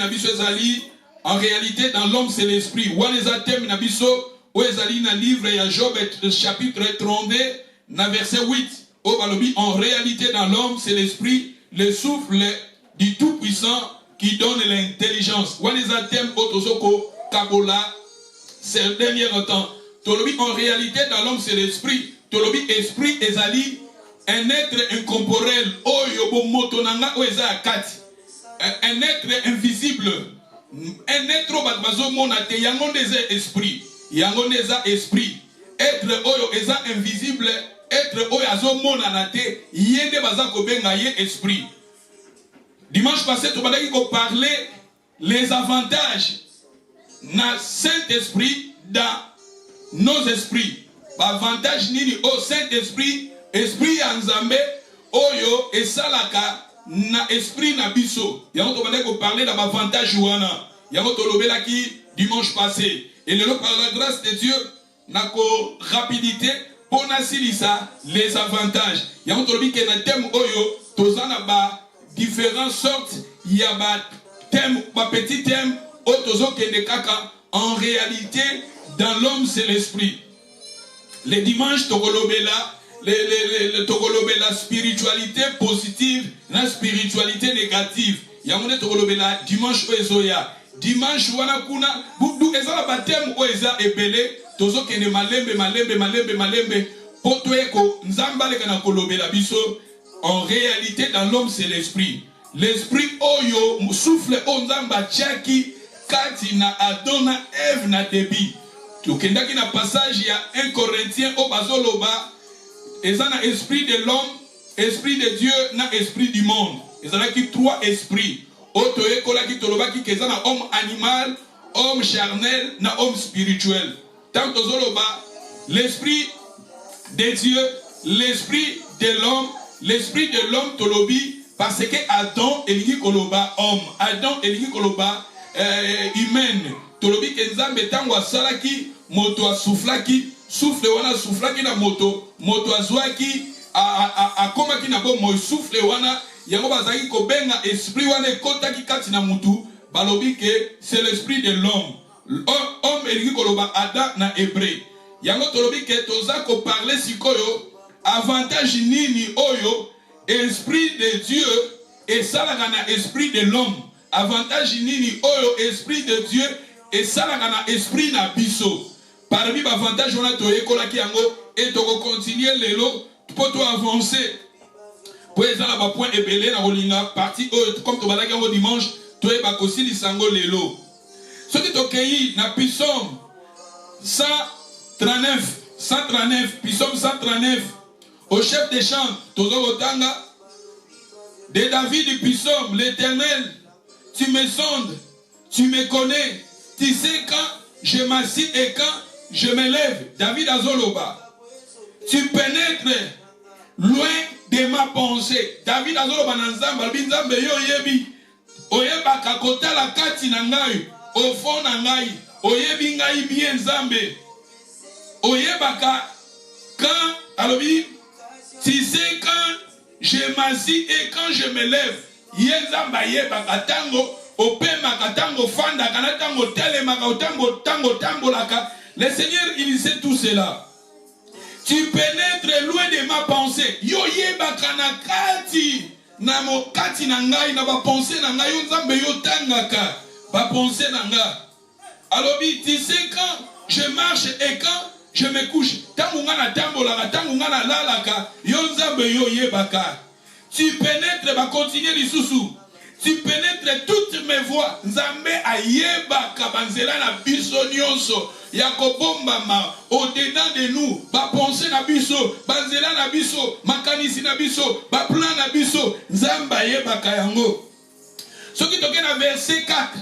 nabiso ezali, en réalité, dans l'homme, c'est l'esprit. Waneza thème nabiso, ou ezali na livre ya Job, chapitre 32, na verset 8. En réalité, dans l'homme, c'est l'esprit, le souffle du Tout-Puissant qui donne l'intelligence. Waneza thème otozoko kabola, c'est le dernier temps. En réalité, dans l'homme, c'est l'esprit. Tolobi esprit ezali, un être incorporel, oyo motonanga oeza akati. Un être invisible, un être bazo monate, yango neza esprit, yango neza esprit. Être oyo eza invisible, être oyo azo monanate, yende baza kobenga ye esprit. Dimanche passé, tu m'as dit qu'on parlait les avantages na Saint-Esprit dans nos esprits. Avantage nini au Saint-Esprit, esprit Nzambe, oyo et salaka na esprit na biso. Yango to bande ko parler d'avantage wana. Yango to lobela ki dimanche passé. Et le par la grâce de Dieu na ko rapidité pour na silisa les avantages. Yango to lobi ke na thème oyo tozana ba différentes sortes, il y a ba thème ba petit thème otozo kende kaka. En réalité dans l'homme c'est l'esprit. Les dimanches, la spiritualité positive, la spiritualité négative. Yamone togolobela dimanche oezoya. Dimanche wana kuna budu ezala batem oeza ebele tozo kene malembe potoeko nzambale kana kolobela biso. En réalité dans l'homme c'est l'esprit. L'esprit oyo souffle onzamba chaki kati na Adona Eve na debi. Tukendaki na passage, il y a 1 Corinthiens au bazoloba. Et ça na esprit de l'homme, esprit de Dieu, na esprit du monde. Et ça na qui 3 esprits. Otoye kola ki toloba ki kezana homme animal, homme charnel, na homme spirituel. Tant que zoloba, l'esprit de Dieu, l'esprit de l'homme tolobi, parce que Adam eligi koloba homme, Adam eligi koloba humaine. Tolobi kenzambe tango asalaki moto asuflaki souffle wana soufflaki na moto azwaki akomaki na bo mo souffle wana yango bazaki ko benga esprit wana ekotaki kati na mutu balobi ke c'est l'esprit de l'homme. Homme eliki koloba Adam na hébreu. Yango tolobi ke toza ko parler sikoyo avantage nini oyo esprit de Dieu et salaka na esprit de l'homme. Avantage nini oyo esprit de Dieu et ça la esprit na biso. Parmi les avantages on a toye kola ki yango et to continuer lelo pour to avancer. Pour ezala ba point ebele na olinga partie comme to balaki yango dimanche toye ba kosili sango lelo. Ce qui to kei na psaume 139 psaume 139 au chef des chants tozo otanga de David du psaume l'Éternel, tu me sondes, tu me connais. Tu sais quand je m'assieds et quand je me lève. David Azoloba. Tu pénètres loin de ma pensée. David Azoloba nanzamba. Binzambe yo yebi. Oyeba kakota la kati nangai. Au fond nangai. Oyebi ngai bien zambe. Oyeba ka quand alobi. Tu sais quand je m'assieds et quand je me lève. Yenzamba yeba katango. Le Seigneur, il sait tout cela. Tu pénètres loin de ma pensée. Yo yeba kanakati na mo kati na ngai na ba pensée na ngai nzambe yo tangaka ba pensée na ngai. Alors tu sais quand je marche et quand je me couche. Tangu ngana tambolaka, tangu ngana lalaka, yo nzambe yo yebaka. Tu pénètres ba continuer lisusu. Tu pénètres toutes mes voies. Nzambe ayeba kabanzela na biso nyonso. Yakobombama au-dedans de nous. Ba pensée na biso, banzela na biso, makanisi na biso, ba plan na biso. Nzambe ayeba kayango. Ce qui toque na verset 4.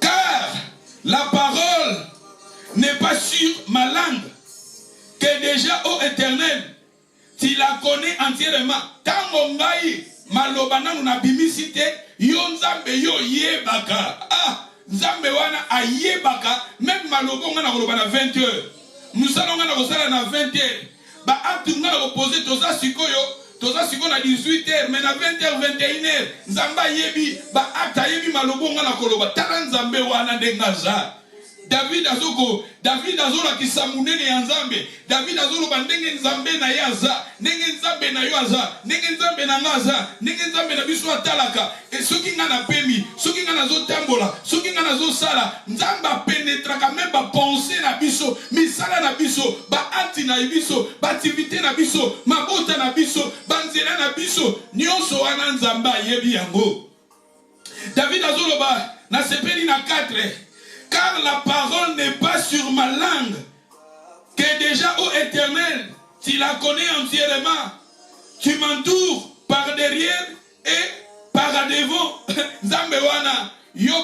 Car la parole n'est pas sur ma langue, que déjà ô Éternel, tu la connais entièrement. Tango ngai maloba nanu na bimisite yo nzambe yo yebaka. Ah, nzambe wana ayebaka même maloba ngana koloba na 20 heures. Musala ngana kosala na 20 heures. Ba acte ngana ko poser toza sikoyo toza siko na 18h mais na 20h 21h nzamba yebi ba acte yebi malobonga na koloba tala nzambe wana ndengaza. David azola kisamunene ya nzambe. David azola ndenge nzambe na yaza, ndenge nzambe na yoaza, ndenge nzambe na ngaza, ndenge nzambe na biso atalaka. Et soki nga na pemi, soki nga na zo tambola, soki nga na zo sala, nzamba penetraka même ba pensée na biso, misala na biso, ba acte na biso, ba activité na biso, mabota na biso, banzela na biso, nyonso wana nzamba yebi yango. David azola na sepeli na 4. Car la parole n'est pas sur ma langue, que déjà, ô Éternel, tu la connais entièrement. Tu m'entoures par derrière et par devant. Zambewana, yo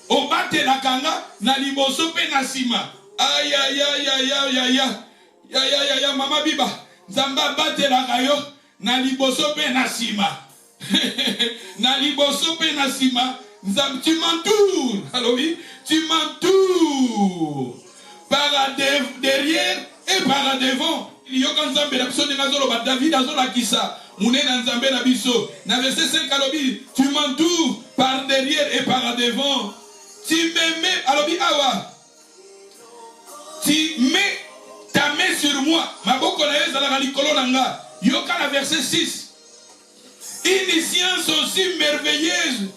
obate la kanga, na liboso pe na sima. Aïe, aïe, aïe, aïe, aïe, aïe, aïe, aïe, aïe, mama biba. Zamba bate la kayo, na liboso pe na sima. Na liboso pe na sima. Tu m'entoures, alors oui, tu m'entoures par derrière et par devant. David azola kisa, munena nzambe na biso. Na verset 5 alobi, tu m'entoures par derrière et par devant. Tu me mets, alobi awa, tu mets ta main sur moi. Maboko na yeza la likolo nanga. Yoka na verset 6. Une science aussi merveilleuse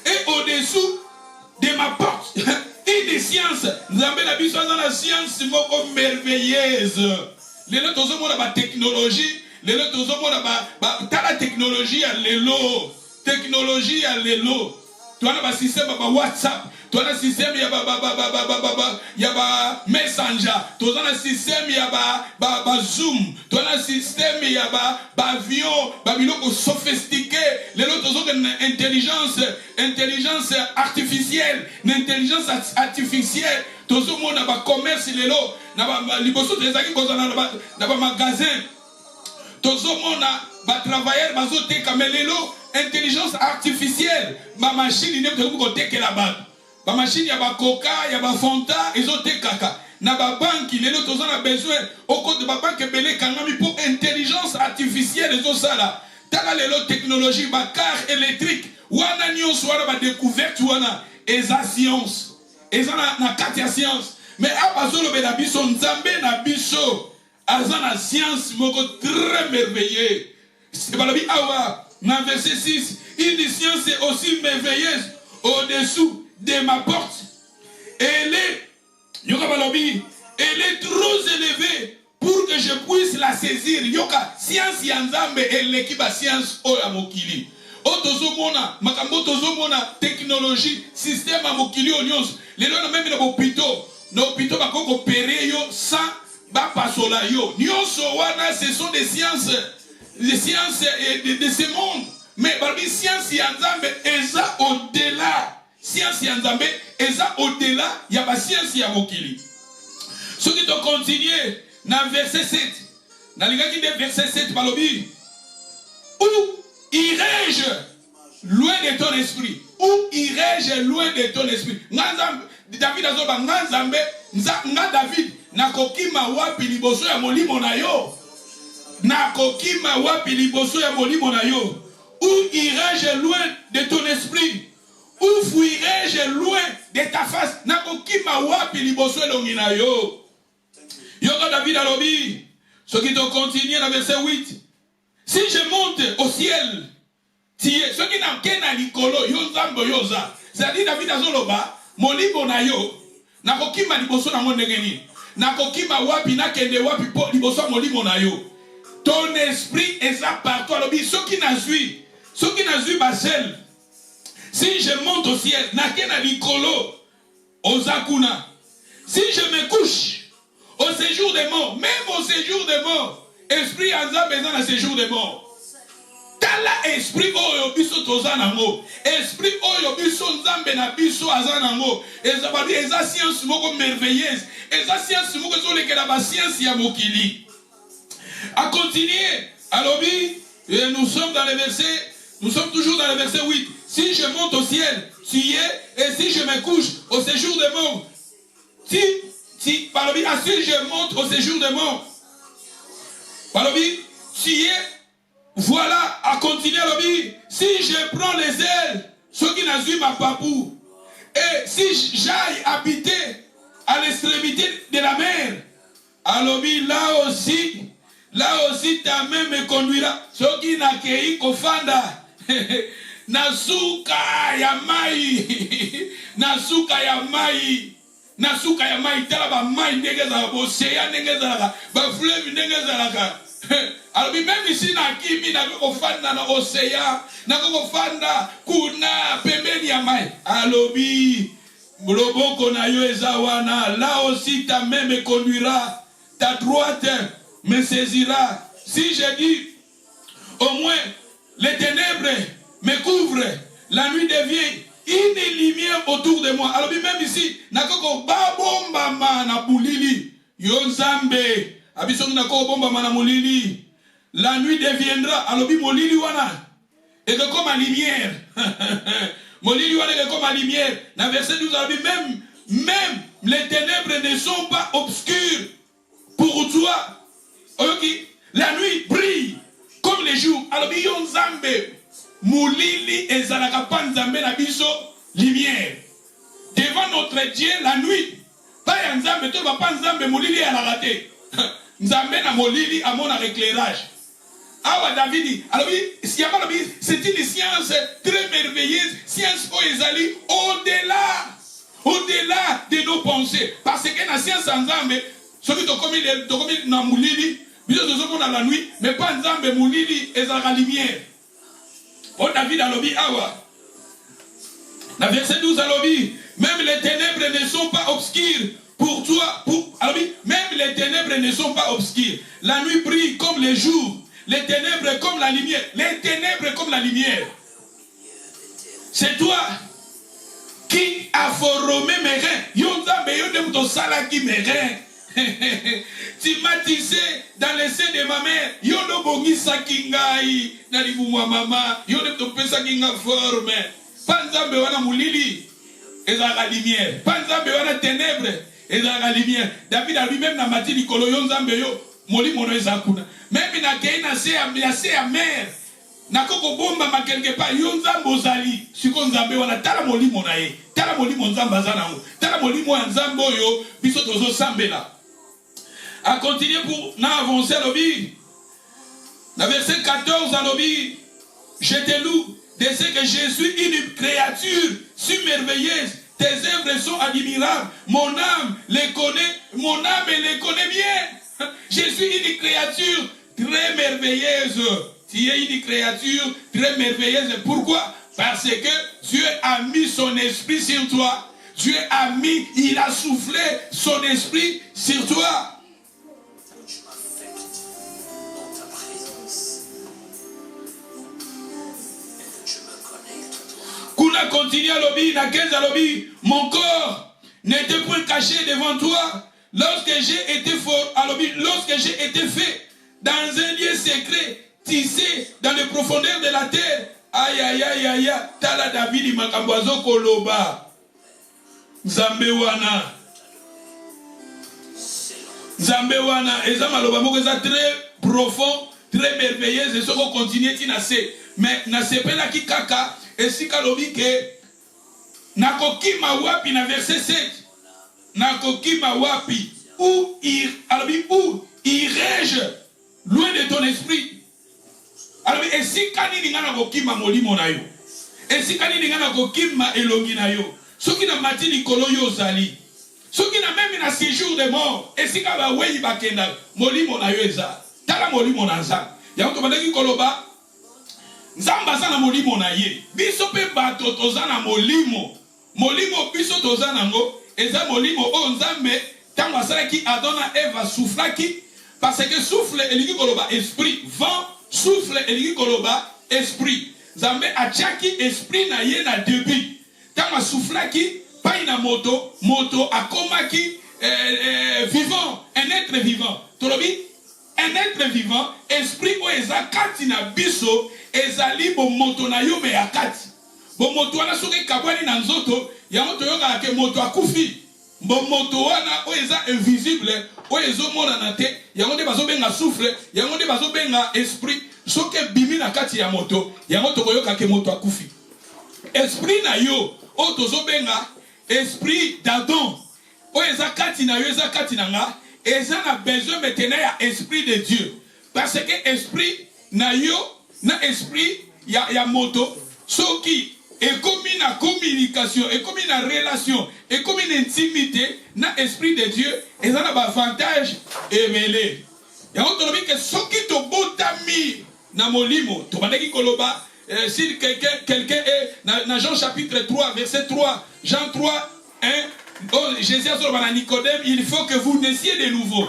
et au-dessous de ma porte, une science, nous avons la science merveilleuse. Les autres ont la technologie, les autres ont la technologie à l'élo, technologie à l'élo. Tu as un système WhatsApp, tu as un système Messenger, tu as un système Zoom, tu as un système avion, sophistiqué. Les autres ont une intelligence artificielle, une intelligence artificielle. Tu as un commerce, les lots, tu as un magasin. Tu as un travailleur, intelligence artificielle, ma machine n'est pas côté que la bas. Ma machine y a ba coca, y a ba fanta, ils ont té kaka. Na ba banque, les autres ont besoin au côté de ba banque belé kangami pour intelligence artificielle les autres là. Tala les autres technologies, ba car électrique, wana nyon soit ba découverte wana, eza science, eza na katia science. Mais abazolo be na biso nzambe na biso, azana science moko très merveilleux. C'est pas la vie awa. Dans verset 6, une science est aussi merveilleuse au-dessous de ma porte. Elle est trop élevée pour que je puisse la saisir. Yoka, science yanzambe, elle est qui va science o amokili. Otozomona, makambo tozomona, technologie, système amokili onions. Les gens même dans l'hôpital, bakoko opérer yo sans bapasola yo. Nyonso wana, ce sont des sciences. Les sciences de ce monde. Mais parmi les sciences yanzambe, eza au-delà. Science yanzambe, eza au-delà. Il y a pas science yamokili. Ce qui doit continuer, dans verset 7. Dans le verset 7, balobi. Où irai-je loin de ton esprit? Où irai-je loin de ton esprit? David azoba, nganzambe, nga David, nakokima wapi liboso ya molimo na yo. Nakokima wapi liboso ya molimo na yo. Où irai-je loin de ton esprit? Où fuirai-je loin de ta face? Nakokima wapi liboso elongi na yo. Yoko David alobi. Ce qui te continue dans verset 8. Si je monte au ciel, ce qui n'a qu'un likolo, yo zambo yoza. C'est-à-dire David azoloba, molimo na yo. Nakokima liboso na mondengeni. Nakokima wapi nakende wapi liboso molimo na yo. Ton esprit est là partout. Alors, ce qui n'a vu Basel, si je monte au ciel, nakena likolo, ozakuna. Si je me couche au séjour des morts, même au séjour des morts, esprit anza besoin de séjour des morts. Tala esprit oyo biso tozanango, esprit oyo biso nzambe na biso azanango. Eza science moko merveilleuse, eza science moko zolekela ba science ya mokili. À continuer, alors nous sommes dans le verset, nous sommes toujours dans le verset 8. Si je monte au ciel, tu y es, et si je me couche au séjour des morts, si je monte au séjour des morts, tu y es, voilà, à continuer à l'obéir. Si je prends les ailes, ceux qui n'ont ma papou, et si j'aille habiter à l'extrémité de la mer, à l'obéir, là aussi ta main me conduira. Ceux qui n'ont qu'à kofanda, nasuka ya mai, nasuka ya mai. Nasuka ya mai tala ba mai ndenge za ba océan ndenge za ba fleuve ndenge za. Alors même ici na kimi na ko fanda na océan na ko fanda kuna pembeni ya mai. Alobi loboko na yo eza wana, là aussi ta main me conduira, ta droite me saisira. Si je dis au moins les ténèbres me couvrent, la nuit devient une lumière autour de moi. Alors même ici, nakoko babomba mana bulili, yonzambe, abisongi nakoko bomba mana mulili. La nuit deviendra, alors molili wana, et que comme la lumière, molili wana et comme la lumière. Dans verset 12, alors même les ténèbres ne sont pas obscures pour toi. Ok, la nuit brille comme les jours. Alors yonzambe. Moulili et Zalakapa Nzambe na biso lumière. Devant notre Dieu la nuit. Pas Nzambe, tu vas pas Nzambe Moulili à la raté. Nzambe na Moulili à mon éclairage. Ah David, alors c'est une science très merveilleuse, science Oezali, au-delà de nos pensées. Parce que la science Nzambe, ceux qui ont commis na Moulili, ils ont dans la nuit, mais pas Nzambe Moulili et Zalaka lumière. Oh David alobi awa. La verset 12 alobi. Même les ténèbres ne sont pas obscures pour toi. Alobi. Même les ténèbres ne sont pas obscures. La nuit brille comme les jours. Les ténèbres comme la lumière. Les ténèbres comme la lumière. C'est toi qui a formé mes reins. Yonzambe yonde to salaki mes reins. Tu m'as tissé dans les seins de ma mère. Yono bongi sakingai. Naribu mwa mama. Yono to pesa kinga forme. Panzambe wana mulili. Ezaka lumière. Panzambe wana ténèbres. Ezaka lumière. David a lui-même na mati likolo yonzambe yo. Moli mono ezakuna. Même na kei na se ya mère. Na koko bomba ma quelque part yonzambe ozali. Siko nzambe wana tala moli mona ye. Tala moli monzambe azana ngo. Tala moli mo nzambe yo biso tozo sambela. À continuer pour avancer à l'obéir. Dans verset 14 à l'obéir, je te loue de ce que je suis une créature si merveilleuse. Tes œuvres sont admirables. Mon âme les connaît bien. Je suis une créature très merveilleuse. Tu es une créature très merveilleuse. Pourquoi? Parce que Dieu a mis son esprit sur toi. Il a soufflé son esprit sur toi. Kuna continue à l'obéir, na 15 à l'obéir. Mon corps n'était point caché devant toi lorsque j'ai été fort à l'obéir, lorsque j'ai été fait dans un lieu secret, tissé dans les profondeurs de la terre. Aïe aïe aïe aïe, tala David makamboazo koloba. Nzambe wana. Nzambe wana, eza maloba moko eza très profond, très merveilleuse et ce qu'on continue tina se. Mais na sepela ki kaka esika lobi ke nakokima wapi na verset 7. Nakokima wapi où irai-je loin de ton esprit. Alors esika nini ngana kokima molimo na yo. Esika nini ngana kokima elongi na yo. Soki na mati likolo yo zali. Soki na même na séjour de mort. Esika ba weyi bakenda molimo na yo eza. Tala molimo na nza. Yango badaki koloba Nzamba sana molimo na ye. Biso pe bato tozana molimo. Molimo biso tozana ngo. Eza molimo o nzambe. Tango asalaki Adona Eva soufflaki. Parce que souffle eliki koloba esprit. Vent souffle eliki koloba esprit. Nzambe achaki esprit na ye na début. Tango soufflaki. Pas na moto. Moto akomaki vivant. Un être vivant. Tolobi? Un être vivant. Esprit o eza kati na biso. Ezali bo moto na yo me akati. Bo moto wana soki kabwani na nzoto, ya moto yoka ke moto akufi. Bo moto wana o eza invisible, o ezo mona na te, ya nde bazo benga souffle, ya nde bazo benga esprit. soki bimi na kati ya moto yango tokoyoka ke moto akufi. Esprit na yo o tozobenga esprit d'Adam o eza kati na yo eza kati na nga eza na besoin maintenant ya esprit de Dieu parce que esprit na yo na esprit ya moto soki ekomi na communication ekomi na relation ekomi na intimité na esprit de Dieu eza na ba avantage ebele yango tolobi ke soki tobotami na molimo tobandaki koloba si quelqu'un est dans Jean chapitre 3 verset 3 Jean 3 1 Jésus a dit à Nicodème il faut que vous naissiez de nouveau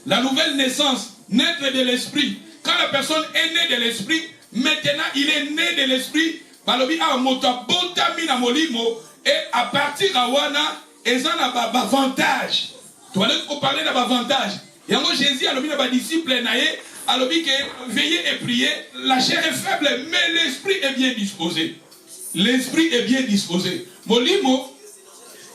la nouvelle naissance naître de l'esprit quand la personne est née de l'esprit maintenant il est né de l'esprit balobi a moto botami na molimo et à partir de wana eza na ba avantage tu vas parler de avantage yango Jésus a lobi na ba disciple na ye alobi que veillez et priez la chair est faible mais l'esprit est bien disposé l'esprit est bien disposé molimo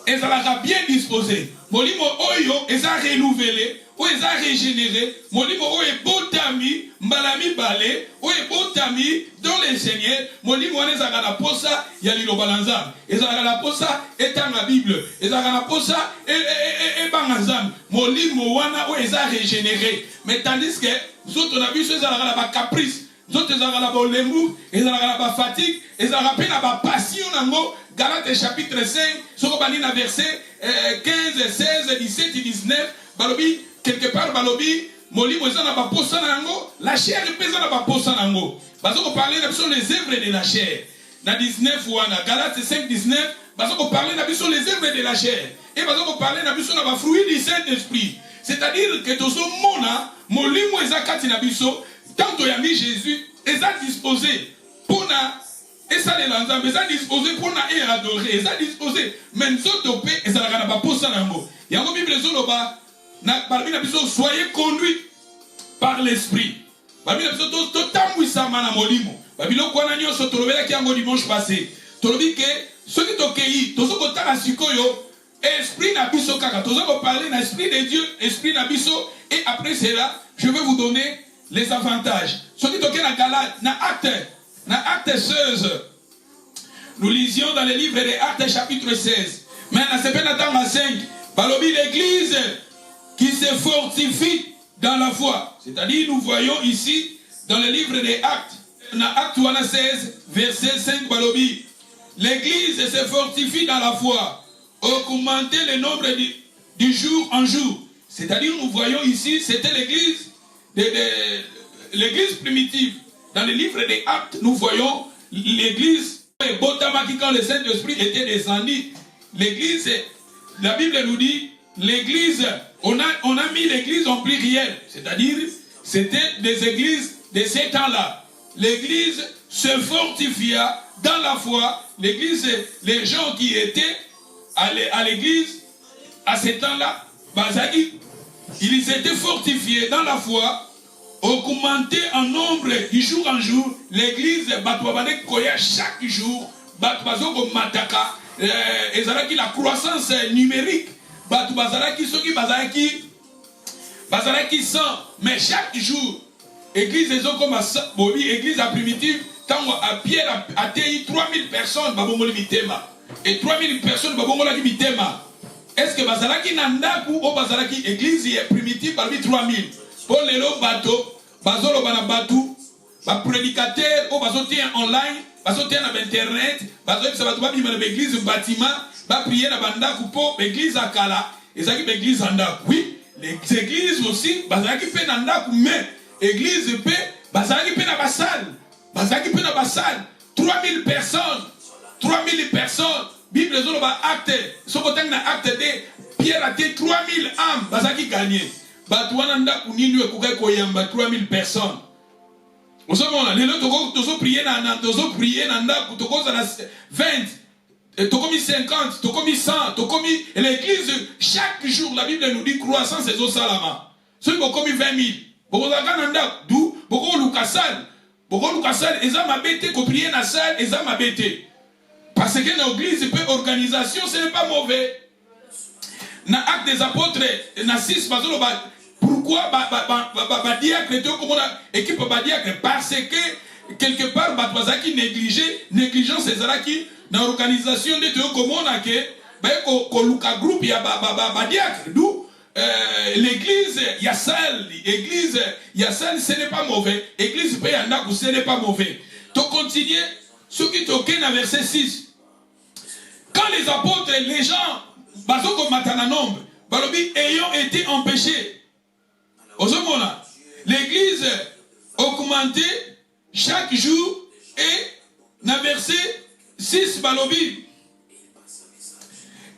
ezalaka bien disposé molimo oyo eza renouvelé oyo eza régénéré molimo oyo ebotami mbala mibale oyo ebotami dans le Seigneur molimo wana ezalaka na posa ya liloba na Nzambe ezalaka na posa etanga Bible ezalaka na posa ebanga Nzambe molimo wana oyo eza régénéré mais tandis que zoto na biso ezalaka na ba caprice zoto ezalaka na ba olembu ezalaka na ba fatigue ezalaka pe na ba passion nango. Galates chapitre 5, soko bani na verset 15, 16, 17 et 19, balobi quelque part balobi molimo eza na ba posa nango, la chair pesa na ba posa nango. Bazoko parler na biso les œuvres de la chair. Na 19 wana Galates 5 19, bazoko parler na biso les œuvres de la chair. Et bazoko parler na biso na ba fruits du Saint-Esprit. C'est-à-dire que tozo mona molimo eza kati na biso, tant toyambi Jésus eza disposé pour na et ça les lanzambe, ils sont disposés pour nous adorer, ils sont disposés. Mais nous sommes et ça n'a pas pour ça. Il y a une Bible qui dit soyez conduits par l'esprit. Bible qui dit totalement ça mana molimo. Bible qui dit que tolobela ki yango dimanche passé. Tolobi que ceux qui tokeyi, tozo kotala sikoyo, esprit na biso kaka, tozo ko parler na esprit de Dieu, esprit na biso et après cela, je vais vous donner les avantages. Ceux qui tokeyi na Galate, na Acte 16, nous lisions dans le livre des Actes chapitre 16. Mais dans ce 5, balobi l'église qui se fortifie dans la foi. C'est-à-dire, nous voyons ici dans le livre des Actes, dans Acte 16, verset 5, balobi, l'église se fortifie dans la foi, augmenter le nombre du jour en jour. C'est-à-dire, nous voyons ici, c'était l'église primitive. Dans le livre des Actes, nous voyons l'église, quand le Saint-Esprit était descendu, l'église, la Bible nous dit, l'église, on a mis l'église en pluriel, c'est-à-dire, c'était des églises de ces temps-là. L'église se fortifia dans la foi, l'église, les gens qui étaient à l'église, à ces temps-là, ils étaient fortifiés dans la foi, augmenter en nombre du jour en jour, l'église chaque jour, la croissance numérique, mais chaque jour, l'église église primitive, tant à Pierre a tenu 3000 personnes, et 3000 personnes, est-ce que Bazalaki Nandaku ou Bazalaki église primitive parmi 3000? Pour les bateaux, bazolo bana batou, ba prédicateur ou bazotien online, bazotien na internet, bazotien ça va bien dans l'église bâtiment, ba prier na banda pour l'église akala, ezaki l'église anda. Oui, les églises aussi, bazaki pe nanda mais église pe bazaki pe na basal, bazaki pe na basal, 3000 personnes, 3000 personnes. Bible zolo ba acte, sokotang na acte de Pierre a été 3000 âmes, bazaki gagné. Batouananda kuninu ekukai koyamba 3000 personnes. Vous savez, les autres tozo prier nanda toko za 20, toko mi 50, toko mi 100, toko mi l'église chaque jour la Bible nous dit croissance et salama. Ceux qui ont mis 20 000, boko zaka nanda d'où boko lukasal eza mabete ko prier na salle eza mabete. Parce que dans l'église peut organisation ce n'est pas mauvais. Na acte des apôtres na 6 bazolo ba. Pourquoi Pourquoi diacre équipe diacre? Parce que quelque part batwazaki négligence ezalaki dans l'organisation de Théokomona que luka groupe ya diacre. D'où l'église Yassal, ce n'est pas mauvais. Église Péyandaku, ce n'est pas mauvais. Tu continues, ce qui toquent dans verset 6. Quand les apôtres, les gens, bazoko matana nombre, balobi ayant été empêchés. L'église augmentait chaque jour et dans verset 6 balobi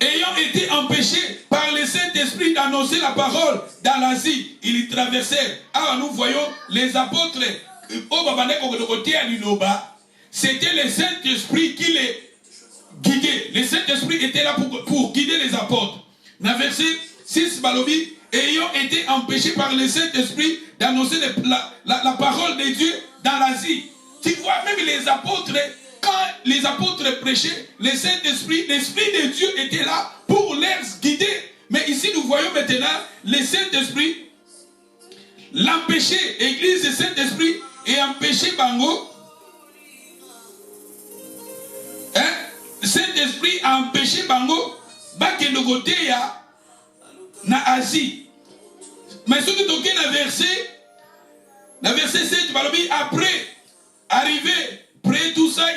ayant été empêchés par le Saint-Esprit d'annoncer la parole dans l'Asie, ils traversèrent. Alors nous voyons les apôtres, c'était le Saint-Esprit qui les guidait. Le Saint-Esprit était là pour guider les apôtres. Dans verset 6, Balobi, ayant été empêchés par le Saint-Esprit d'annoncer la parole de Dieu dans l'Asie. Tu vois, même les apôtres, quand les apôtres prêchaient, le Saint-Esprit, l'Esprit de Dieu était là pour les guider. Mais ici, nous voyons maintenant le Saint-Esprit l'empêcher, Église du Saint-Esprit, et empêcher Bango. Saint-Esprit a empêché Bango, Bakenogote ya na Asie. Mais ce qui est dans verset 7, après arrivé, près tout ça,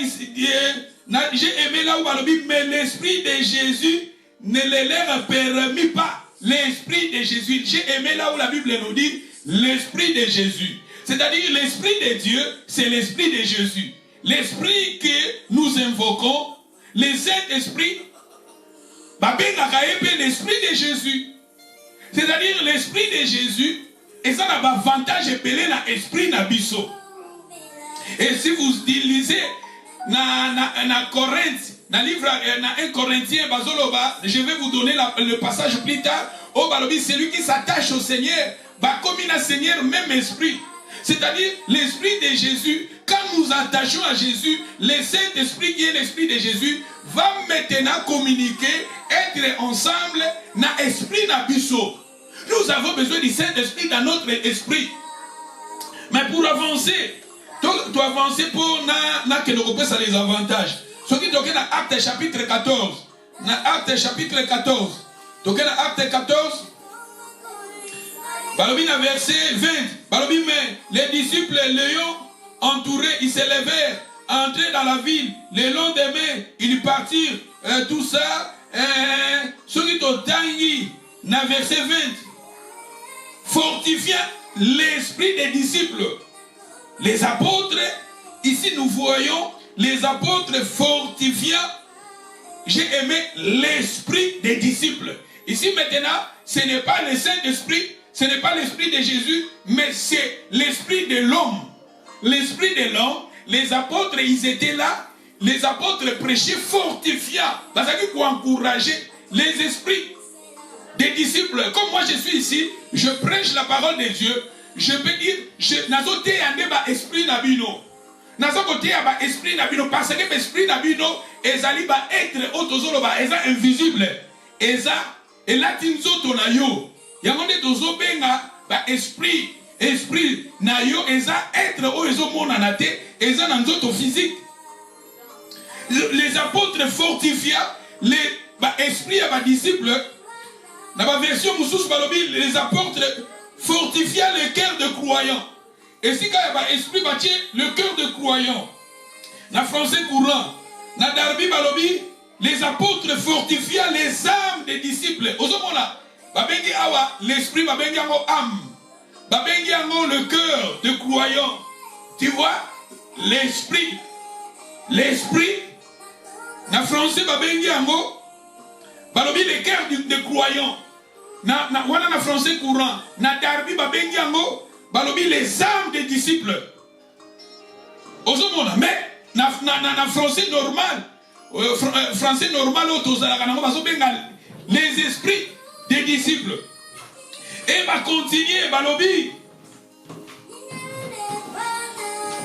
j'ai aimé là où Balobi, mais l'Esprit de Jésus ne le leur permit pas. L'Esprit de Jésus, j'ai aimé là où la Bible nous dit l'Esprit de Jésus. C'est-à-dire l'Esprit de Dieu, c'est l'Esprit de Jésus. L'Esprit que nous invoquons, le Saint-Esprit, l'Esprit de Jésus. C'est-à-dire l'Esprit de Jésus, et ça n'a pas avantage épelé dans l'Esprit Nabiso. Et si vous lisez dans Corinthe, dans le livre 1 Corinthiens, je vais vous donner le passage plus tard. Oh, celui qui s'attache au Seigneur, comme il a Seigneur, même esprit. C'est-à-dire l'Esprit de Jésus, quand nous attachons à Jésus, le Saint-Esprit qui est l'Esprit de Jésus, va maintenant communiquer, être ensemble dans l'Esprit Nabiso. Nous avons besoin du Saint-Esprit dans notre esprit. Mais pour avancer, tu avancer pour que nous représentons les avantages. Ce qui est dans Acte chapitre 14. Dans Acte chapitre 14. Donc dans Acte 14. Balobi dans verset 20. Balobi, mais les disciples l'ayant entouré, ils se levèrent, entrèrent dans la ville. Le lendemain, ils partirent. Tout ça. Ce qui est dans verset 20. Fortifiant l'esprit des disciples. Les apôtres, ici nous voyons les apôtres fortifiant, j'ai aimé l'esprit des disciples. Ici maintenant, ce n'est pas le Saint-Esprit, ce n'est pas l'esprit de Jésus, mais c'est l'esprit de l'homme. L'esprit de l'homme, les apôtres, ils étaient là, les apôtres prêchaient fortifiant, parce que pour encourager les esprits des disciples. Comme moi je suis ici, je prêche la parole de Dieu. Je peux dire, nazote yande ba esprit nabino. Nazote ba esprit nabino parce que esprit nabino ezali ba être otozolo ba eza invisible. Eza elatinzoto na yo. Yangonde tozo benga ba esprit na yo eza être o ezo mona na te, eza na nzoto physique. Les apôtres fortifia les ba esprit ya ba disciples. Dans la version Moussous Balobi, les apôtres fortifia le cœur de croyants. Et si quand il y a esprit bâti, le cœur de croyants. Dans le français courant, dans Darby Balobi, les apôtres fortifia les âmes des disciples. Au moment là, babengi awa, l'esprit babengi ango âme. Babengi ango le cœur de croyants. Tu vois, l'esprit. L'esprit, dans le français babengi ango, balobi le cœur de croyants. Na français courant, na Darby babengi ango, balobi les âmes des disciples. Ozomona, mais na français normal, français normal les esprits des disciples. Et va continuer balobi.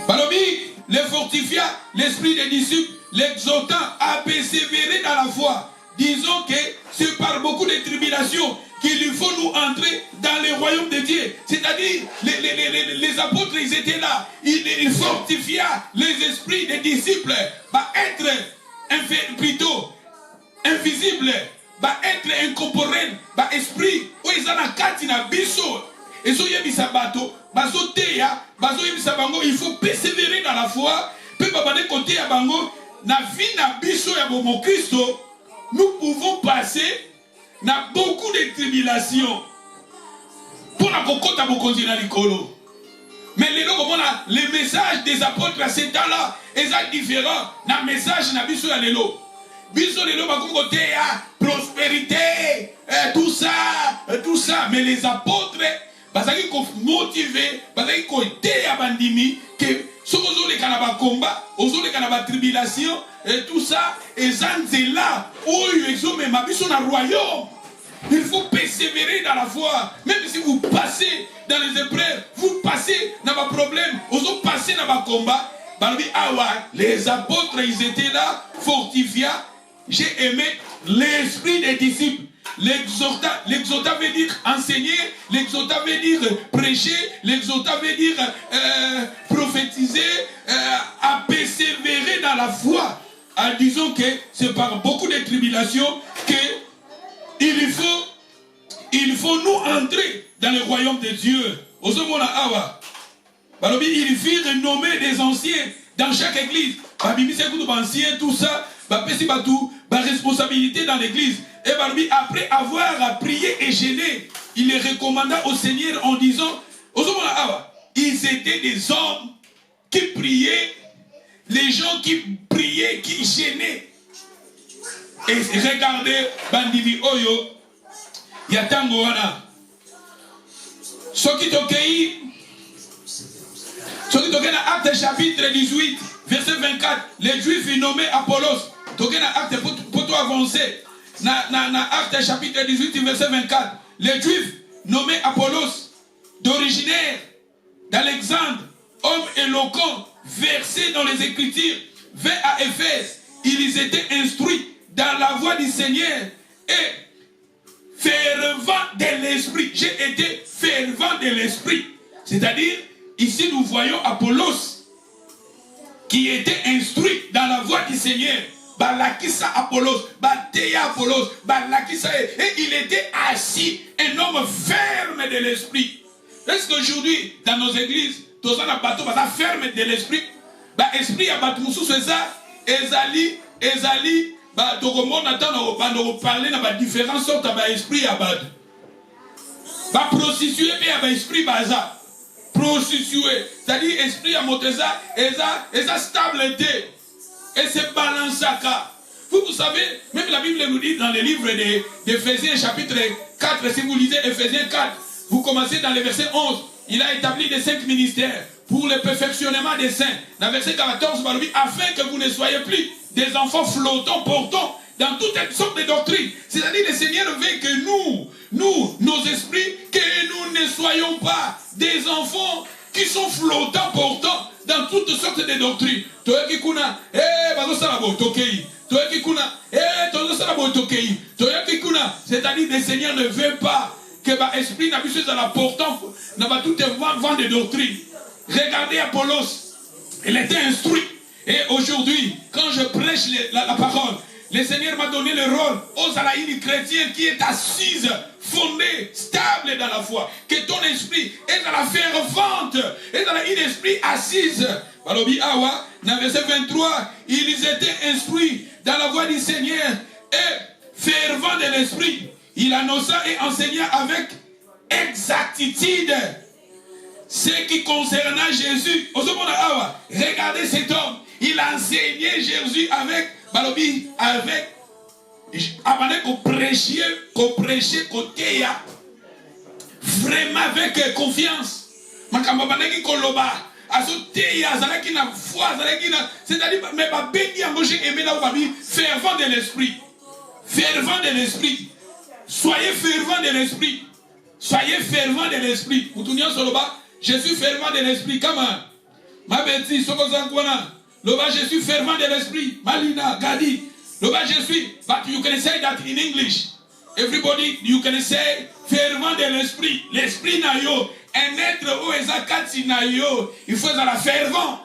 Balobi les fortifia l'esprit des disciples, l'exhortant à persévérer dans la foi. Disons que c'est par beaucoup de tribulations qu'il faut nous entrer dans le royaume de Dieu. C'est-à-dire, les apôtres, ils étaient là. Ils fortifiaient les esprits des disciples. Être plutôt invisible, être incorporel, esprit, où ils ont la carte na biso. Et so yebisa bato, baso teya, baso yebisa bango, il faut persévérer dans la foi. Peu babane côté ya bango, na vie na biso ya bomo Christo, nous pouvons passer na beaucoup de tribulations pour la kokota bokonzi na likolo. Mais les messages des apôtres à ce temps-là, ils sont différents. Na message na biso ya lelo. Biso lelo bakongo teya, prospérité, tout ça. Mais les apôtres, bazaki ko motiver, bazaki ko teya bandimi que sokozo le kanaba combat, ozo le kanaba tribulation et tout ça, et zanzela, oyo exome mabiso na royaume. Il faut persévérer dans la foi. Même si vous passez dans les épreuves, vous passez dans vos problèmes, vous passez dans vos combats. Les apôtres, ils étaient là, fortifiés. J'ai aimé l'esprit des disciples. L'exhorta veut dire enseigner, l'exhorta veut dire prêcher, l'exhorta veut dire prophétiser, à persévérer dans la foi. En disant que c'est par beaucoup de tribulations que il faut nous entrer dans le royaume de Dieu. Il faut nommer des anciens dans chaque église. Tout ça, responsabilité dans l'église. Et après avoir prié et gêné, il les recommanda au Seigneur en disant, ils étaient des hommes qui priaient, les gens qui priaient, qui gênaient. Et regardez, Bandimi Oyo, Yatango Wana. Soki Tokei, dans Acte chapitre 18, verset 24, les Juifs nommés Apollos. Tokei dans Acte pour toi avancer. Dans Acte chapitre 18, verset 24, les Juifs nommés Apollos, d'originaire d'Alexandre, homme éloquent, versé dans les Écritures, vint à Éphèse. Ils étaient instruits dans la voie du Seigneur et fervent de l'esprit. J'ai été fervent de l'esprit. C'est-à-dire, ici nous voyons Apollos qui était instruit dans la voie du Seigneur. Balakisa Apollos, Bateya Apollos, Balakisa, et il était assis, un homme ferme de l'esprit. Est-ce qu'aujourd'hui, dans nos églises, tous les bateaux ferme de l'esprit, l'esprit a battu c'est ça, Ezali, tout le monde attend parler de différentes sortes d'esprit à bad. Prostituer, mais esprit baza. Prostituer, c'est-à-dire esprit à Moteza, et sa stabilité, et c'est balansaka. Vous savez, même la Bible nous dit dans le livre d'Éphésiens chapitre 4, si vous lisez Éphésiens 4, vous commencez dans le verset 11, il a établi les 5 ministères pour le perfectionnement des saints. Dans le verset 14, afin que vous ne soyez plus des enfants flottants, portants dans toutes sortes de doctrines. C'est-à-dire le Seigneur veut que nos esprits, que nous ne soyons pas des enfants qui sont flottants, portants dans toutes sortes de doctrines. C'est-à-dire le Seigneur ne veut pas que l'esprit n'a plus à la portant, n'a pas tout vent de doctrines. Regardez Apollos, il était instruit. Et aujourd'hui, quand je prêche la parole, le Seigneur m'a donné le rôle aux alaïnes chrétiennes qui est assise, fondée, stable dans la foi. Que ton esprit est dans la fervente, est dans une esprit assise. Balobi Awa, dans verset 23, ils étaient instruits dans la voie du Seigneur et fervents de l'esprit. Il annonça et enseigna avec exactitude ce qui concernait Jésus. Regardez cet homme. Il a enseigné Jésus avec Balobi, avec qu'on prêchait côté vraiment avec confiance. C'est-à-dire, mais fervent de l'esprit. Fervent de l'esprit. Soyez fervent de l'esprit. Soyez fervent de l'esprit. Je suis fervent de l'esprit. Comment? Ma bêtise, Loba, je suis fervent de l'esprit. Malina, Gadi. Loba, je suis. But you can say that in English. Everybody, you can say, fervent de l'esprit. L'esprit na yo, un être ou ezakati na yo, il faut être fervent,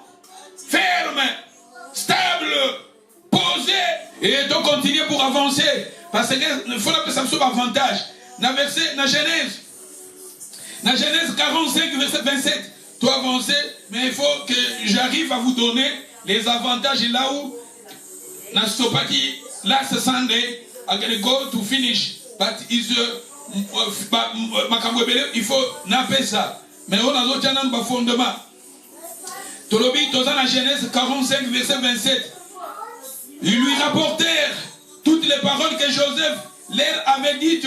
ferme, stable, posé. Et donc continuer pour avancer. Parce qu'il faut que ça me soit avantage. Dans Genèse 45, verset 27, tu as avancé, mais il faut que j'arrive à vous donner les avantages. Et là où, last Sunday, I'm going to go to finish. But il faut napper ça. Mais on a d'autres fondements. Tolobi, dans la Genèse 45, verset 27, ils lui rapportèrent toutes les paroles que Joseph leur avait dites.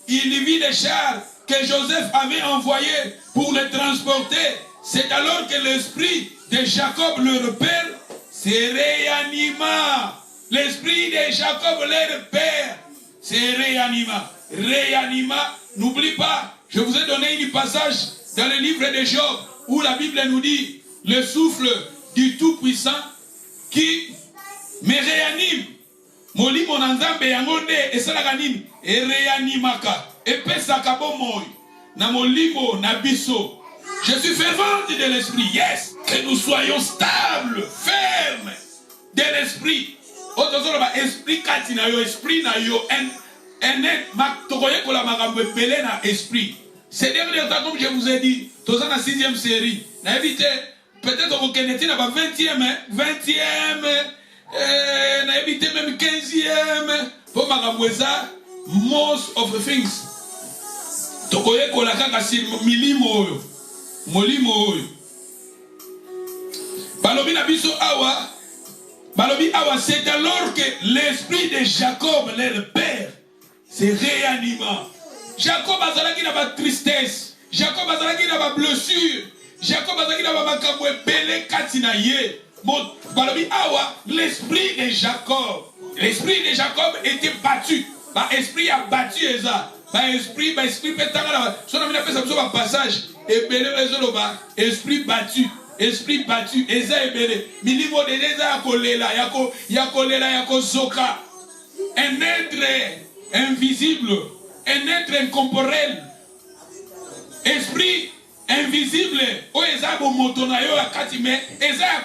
Il vit les chars que Joseph avait envoyés pour les transporter. C'est alors que l'esprit de Jacob, leur père, se réanima. L'esprit de Jacob, leur père, se réanima. Réanima. N'oublie pas, je vous ai donné un passage dans le livre de Job où la Bible nous dit le souffle du Tout-Puissant qui me réanime. Moli monanzambe yangonde esalaganini e réanimaka e pesaka bomoy na molimo na biso. Je suis fervent de l'esprit. Yes, que nous soyons stables, fermes de l'esprit. Otozoloba esprit katina yo esprit na yo en mak tokoye kola makambo belé na esprit. Ces derniers temps, comme je vous ai dit, tous dans la 6e série, na évité peut-être au Kennedy na ba 20e na évité même 15e pour makamweza most of the things tokoye kola kaka si milimo oyo molimo oyo balobi na biso awa balobi awa. C'est alors que l'esprit de Jacob leur père se réanima. Jacob azalaki na ba tristesse, Jacob azalaki na ba blessure, Jacob azalaki na ba makambo ebele kati na ye. Balobi awa, l'esprit de Jacob était battu. Ba esprit a battu eza. Ba esprit petanga la. Son ami na pesa biso ba passage ebele ezolo ba esprit battu eza ebele. Milimo de eza ya kolela ya kozoka. Un être invisible, un être incorporel. Esprit invisible o eza bo moto na yo akati me eza ya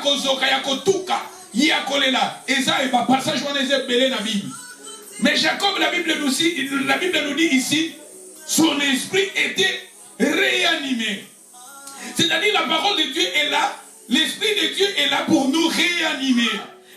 kozoka ya kotuka ya kolela eza ba passage wana eza belé na Bible. Mais Jacob, la Bible nous dit ici, son esprit était réanimé. C'est-à-dire la parole de Dieu est là, l'esprit de Dieu est là pour nous réanimer.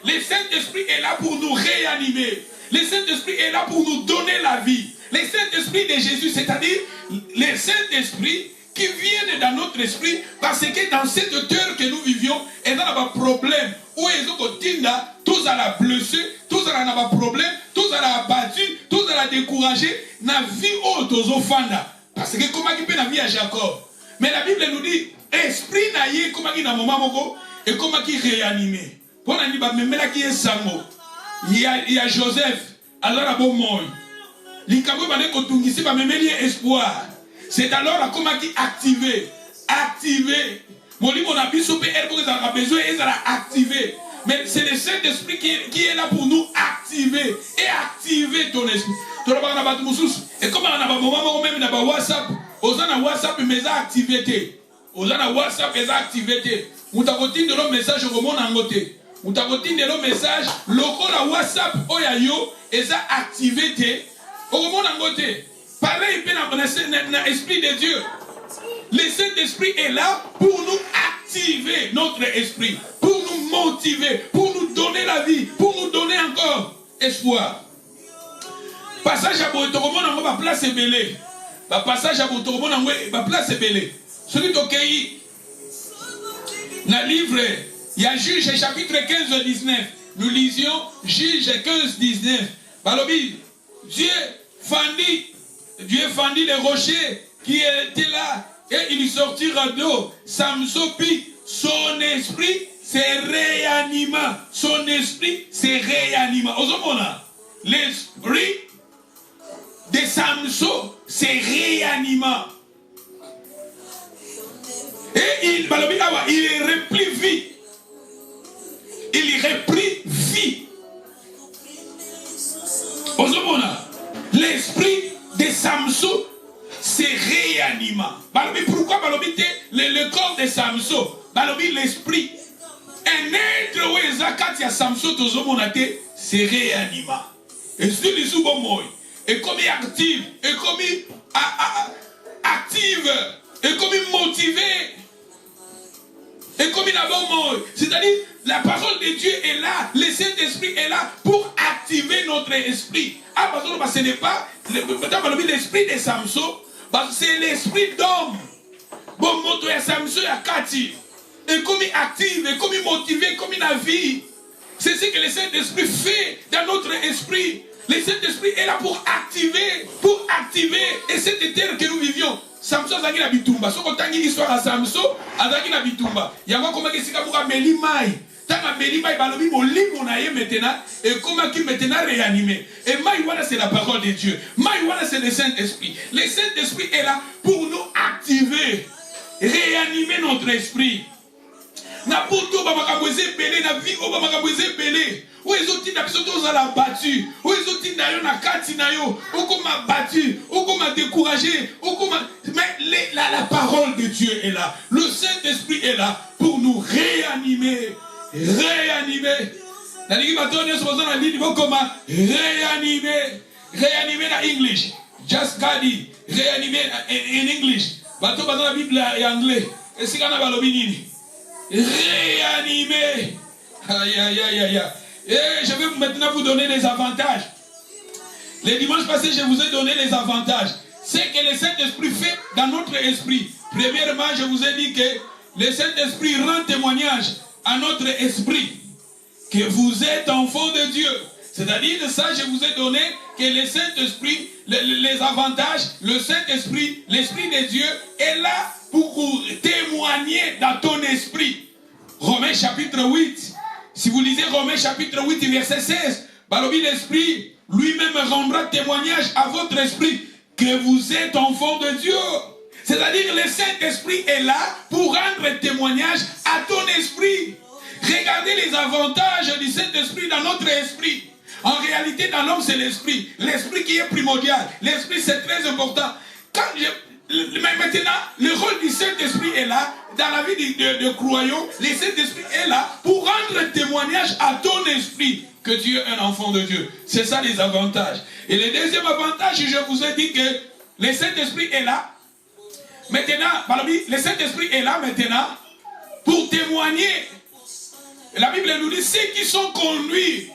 Le Saint-Esprit est là pour nous réanimer. Le Saint-Esprit est là pour nous donner la vie. Le Saint-Esprit de Jésus, c'est-à-dire le Saint-Esprit qui vient dans notre esprit, parce que dans cette terre que nous vivions, il y a un problème. Où ils ont tinda, tous à la blessure, tous à la problème, tous à la abattu, tous à la découragé, na vie tous aux fanda. Parce que comment il peut la vie à Jacob. Mais la Bible nous dit, esprit na yé, comment il na moment moko, et comment il réanimé. Pour la Bible, même là qui est Samo, il y a Joseph, alors à bon monde. L'Ikabo va dire va même espoir. C'est alors comment qui activé. Mon livre, on a besoin d'activer. Mais c'est le Saint-Esprit qui est là pour nous activer. Et activer ton esprit. Et comme on a un moment même dans WhatsApp, on a WhatsApp, mais ça activité. On a WhatsApp, mais ça activité. On a continué le message au monde en côté. On a continué le message, le code WhatsApp, oyayo, et ça activité. Au monde en côté. Pareil, l'esprit de Dieu. Le Saint-Esprit est là pour nous activer notre esprit, pour nous motiver, pour nous donner la vie, pour nous donner encore espoir. Passage à Botoromon, on va place belé. Passage à Botoromon, on va place belé. Celui qui dans le livre, il y a Juge chapitre 15-19. Nous lisions Juge 15-19. Balobi, Dieu fendit les rochers qui étaient là et il sortira d'eau. Samson prit, son esprit se réanima. Son esprit se réanima. L'esprit de Samson se réanima. Et il reprit vie. Il reprit vie. Ozomona. le corps de Samson, l'esprit. Un être où il y a Samson, c'est réanima. Et celui qui est comme active, et comme active, et comme motivé, et comme il a bon mot. C'est-à-dire, la parole de Dieu est là, le Saint-Esprit est là pour activer notre esprit. Ah, parce que ce n'est pas l'esprit de Samson, c'est l'esprit d'homme. Bon, moto ya Samson ya Kati. Et comme il active, et comme il motive, comme il a vie. C'est ce que le Saint-Esprit fait dans notre esprit. Le Saint-Esprit est là pour activer. Et cette terre que nous vivions. Samson a la bitumba. Si on a une histoire à Samson, a la bitumba. Il y a comment que c'est comme un melimai. Tant que melimai, balobi molim on a maintenant. Et comment qu'il maintenant réanimé. Et maïwana c'est la parole de Dieu. Maïwana c'est le Saint-Esprit. Le Saint-Esprit est là pour nous activer, réanimer notre esprit. Na poto ba makamboze belé na vie o ba makamboze belé o ezoti na biso to za la battu o ezoti na yo na kati na yo o koma battu o koma découragé o koma mais la parole de Dieu est là, le Saint-Esprit est là pour nous réanimer na ligi batone so za na lidi bo koma réanimer na English just gadi réanimer in English bato ba na Bible en anglais et si kana balobi nini réanimer. Et je vais maintenant vous donner les avantages. Les dimanches passés, je vous ai donné les avantages. C'est que le Saint-Esprit fait dans notre esprit. Premièrement, je vous ai dit que le Saint-Esprit rend témoignage à notre esprit que vous êtes enfants de Dieu. C'est-à-dire que ça, je vous ai donné que le Saint-Esprit, les avantages, le Saint-Esprit, l'Esprit de Dieu est là pour témoigner dans ton esprit. Romains chapitre 8. Si vous lisez Romains chapitre 8, verset 16, Balobi l'Esprit lui-même rendra témoignage à votre esprit que vous êtes enfants de Dieu. C'est-à-dire que le Saint-Esprit est là pour rendre témoignage à ton esprit. Regardez les avantages du Saint-Esprit dans notre esprit. En réalité, dans l'homme, c'est l'esprit. L'esprit qui est primordial. L'esprit, c'est très important. Mais maintenant, le rôle du Saint-Esprit est là, dans la vie de croyants, le Saint-Esprit est là pour rendre témoignage à ton esprit que tu es un enfant de Dieu. C'est ça les avantages. Et le deuxième avantage, je vous ai dit que le Saint-Esprit est là. Maintenant, le Saint-Esprit est là maintenant pour témoigner. La Bible nous dit, ceux qui sont conduits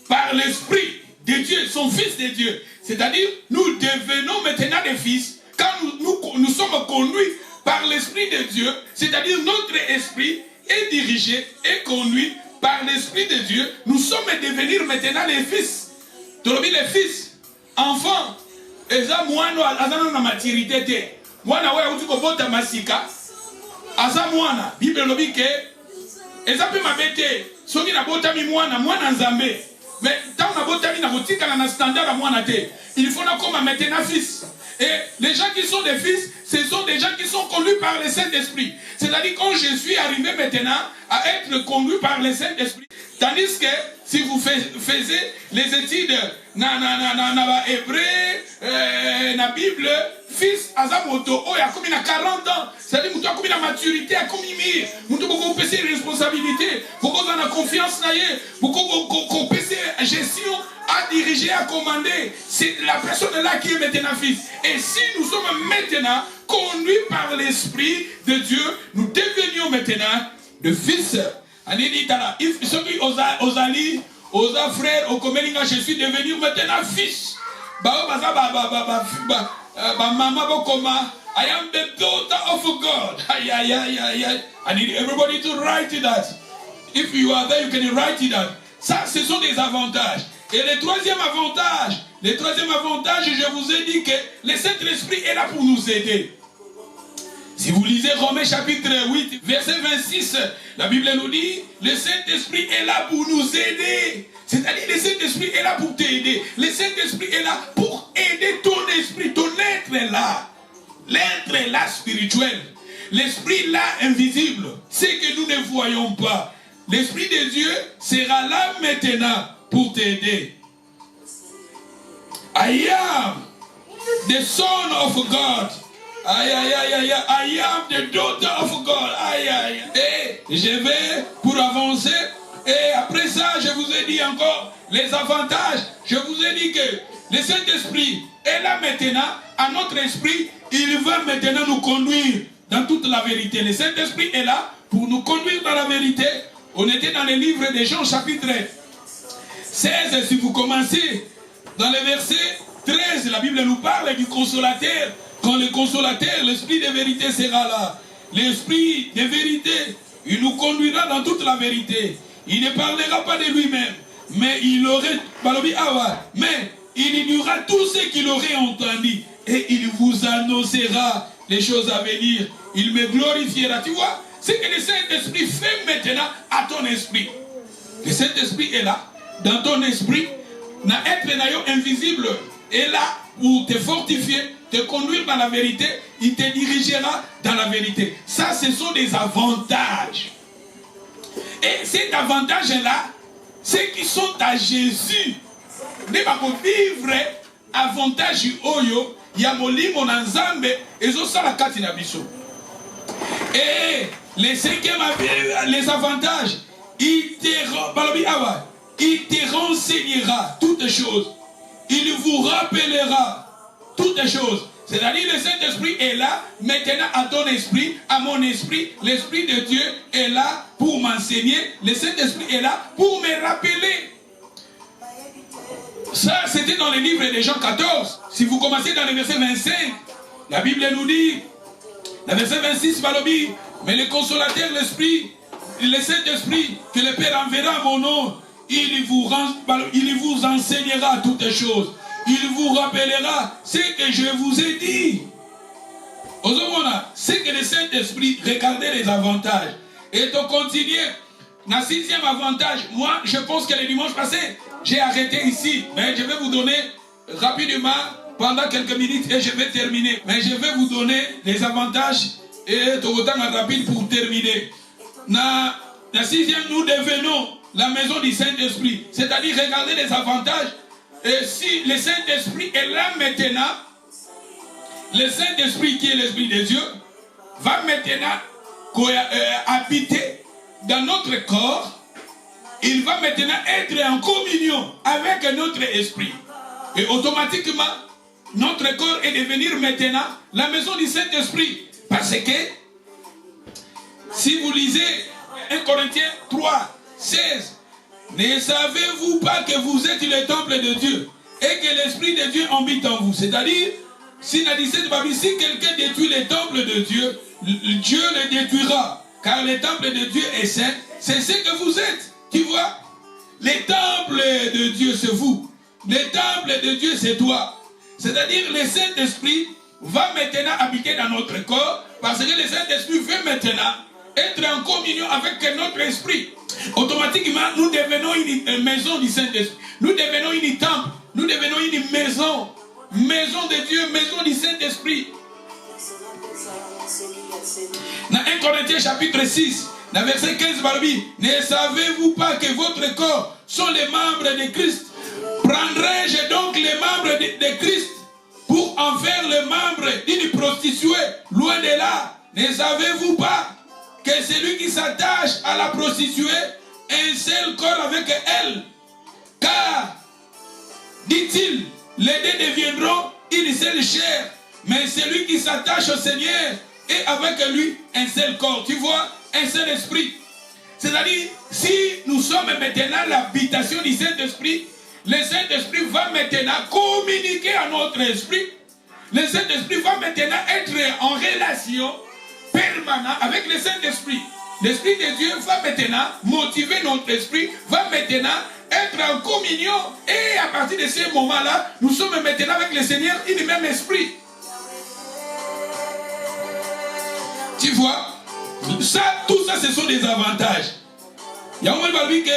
par l'Esprit de Dieu, sont fils de Dieu. C'est-à-dire, nous devenons maintenant des fils. Quand nous sommes conduits par l'Esprit de Dieu, c'est-à-dire notre esprit est dirigé et conduit par l'Esprit de Dieu, nous sommes devenus maintenant les fils. Les fils, enfants, et ça, moi, nous avons maturité. Moi, nous avons masika. Asa mwana, Bible lobi ke, et ça peut m'abêter. Soki na botami mwana nzambe. Mais tant na botami na botika na standard à mwana te. Il faut na comme maintenant fils. Et les gens qui sont des fils, ce sont des gens qui sont conduits par le Saint-Esprit. C'est-à-dire quand je suis arrivé maintenant à être conduit par le Saint-Esprit. Tandis que si vous faisiez les études na hébreu, na Bible, fils azamoto, oh, il y a comme 40 ans. C'est-à-dire que tu as comme une maturité, à comme une beaucoup de responsabilité, beaucoup de confiance, beaucoup de gestion à diriger, à commander. C'est la personne là qui est maintenant fils. Et si nous sommes maintenant conduits par l'Esprit de Dieu, nous devenions maintenant de fils. Aux frères, aux communes, je suis devenu maintenant fils. I am the daughter of God. I need everybody to write it that. If you are there, you can write it that. Ça, ce sont des avantages. Et le troisième avantage, je vous ai dit que le Saint-Esprit est là pour nous aider. Si vous lisez Romains chapitre 8, verset 26, la Bible nous dit, le Saint-Esprit est là pour nous aider. C'est-à-dire, le Saint-Esprit est là pour t'aider. Le Saint-Esprit est là pour aider ton esprit, ton être là. L'être là spirituel. L'esprit là invisible. C'est que nous ne voyons pas. L'Esprit de Dieu sera là maintenant pour t'aider. I am the Son of God. Aïe, aïe, aïe, aïe, aïe, I am the daughter of God. Aïe, aïe. Et je vais pour avancer. Et après ça, je vous ai dit encore les avantages. Je vous ai dit que le Saint-Esprit est là maintenant, à notre esprit. Il va maintenant nous conduire dans toute la vérité. Le Saint-Esprit est là pour nous conduire dans la vérité. On était dans le livre de Jean, chapitre 16. Si vous commencez dans le verset 13, la Bible nous parle du consolateur. Quand le consolateur, l'esprit de vérité sera là. L'esprit de vérité, il nous conduira dans toute la vérité. Il ne parlera pas de lui-même, mais il aurait, mais il dira tout ce qu'il aurait entendu et il vous annoncera les choses à venir. Il me glorifiera. Tu vois, c'est que le Saint-Esprit fait maintenant à ton esprit. Le Saint-Esprit est là, dans ton esprit. Être invisible est là pour te fortifier, te conduire dans la vérité. Il te dirigera dans la vérité. Ça, ce sont des avantages. Et cet avantage-là, ceux qui sont à Jésus, ne vont vivre avantage oyo, ya molimo na nzambe, ezosala kati na biso. Et les cinquièmes, les avantages, il te renseignera toutes choses. Il vous rappellera toutes choses. C'est-à-dire le Saint-Esprit est là, maintenant à ton esprit, à mon esprit. L'Esprit de Dieu est là pour m'enseigner. Le Saint-Esprit est là pour me rappeler. Ça, c'était dans le livre de Jean 14. Si vous commencez dans le verset 25, la Bible nous dit, le verset 26, mais le consolateur, l'Esprit, le Saint-Esprit, que le Père enverra à mon nom, il vous enseignera toutes choses. Il vous rappellera ce que je vous ai dit. C'est que le Saint-Esprit, regardez les avantages. Et on continue. Dans le sixième avantage, moi, je pense que le dimanche passé, j'ai arrêté ici. Mais je vais vous donner rapidement, pendant quelques minutes, et je vais terminer. Mais je vais vous donner les avantages et tout autant rapide pour terminer. Dans le sixième, nous devenons la maison du Saint-Esprit. C'est-à-dire, regardez les avantages. Et si le Saint-Esprit est là maintenant, le Saint-Esprit qui est l'Esprit de Dieu, va maintenant habiter dans notre corps. Il va maintenant être en communion avec notre esprit. Et automatiquement, notre corps est devenir maintenant la maison du Saint-Esprit. Parce que, si vous lisez 1 Corinthiens 3, 16, ne savez-vous pas que vous êtes le temple de Dieu et que l'Esprit de Dieu habite en vous? C'est-à-dire, si quelqu'un détruit le temple de Dieu, Dieu le détruira. Car le temple de Dieu est saint. C'est ce que vous êtes. Tu vois? Le temple de Dieu, c'est vous. Le temple de Dieu, c'est toi. C'est-à-dire, le Saint-Esprit va maintenant habiter dans notre corps parce que le Saint-Esprit veut maintenant être en communion avec notre esprit. Automatiquement, nous devenons une maison du Saint-Esprit. Nous devenons une temple. Nous devenons une maison. Maison de Dieu, maison du Saint-Esprit. Dans 1 Corinthiens chapitre 6, dans verset 15, ne savez-vous pas que votre corps sont les membres de Christ? Prendrai-je donc les membres de Christ pour en faire les membres d'une prostituée? Loin de là, ne savez-vous pas que celui qui s'attache à la prostituée est un seul corps avec elle? Car, dit-il, les deux deviendront une seule chair, mais celui qui s'attache au Seigneur est avec lui un seul corps. Tu vois, un seul esprit. C'est-à-dire, si nous sommes maintenant l'habitation du Saint-Esprit, le Saint-Esprit va maintenant communiquer à notre esprit. Le Saint-Esprit va maintenant être en relation permanente avec le Saint-Esprit. L'Esprit de Dieu va maintenant motiver notre esprit, va maintenant être en communion. Et à partir de ce moment-là, nous sommes maintenant avec le Seigneur, il est même esprit. Tu vois, ça, tout ça, ce sont des avantages. Il y a un moment où il dit que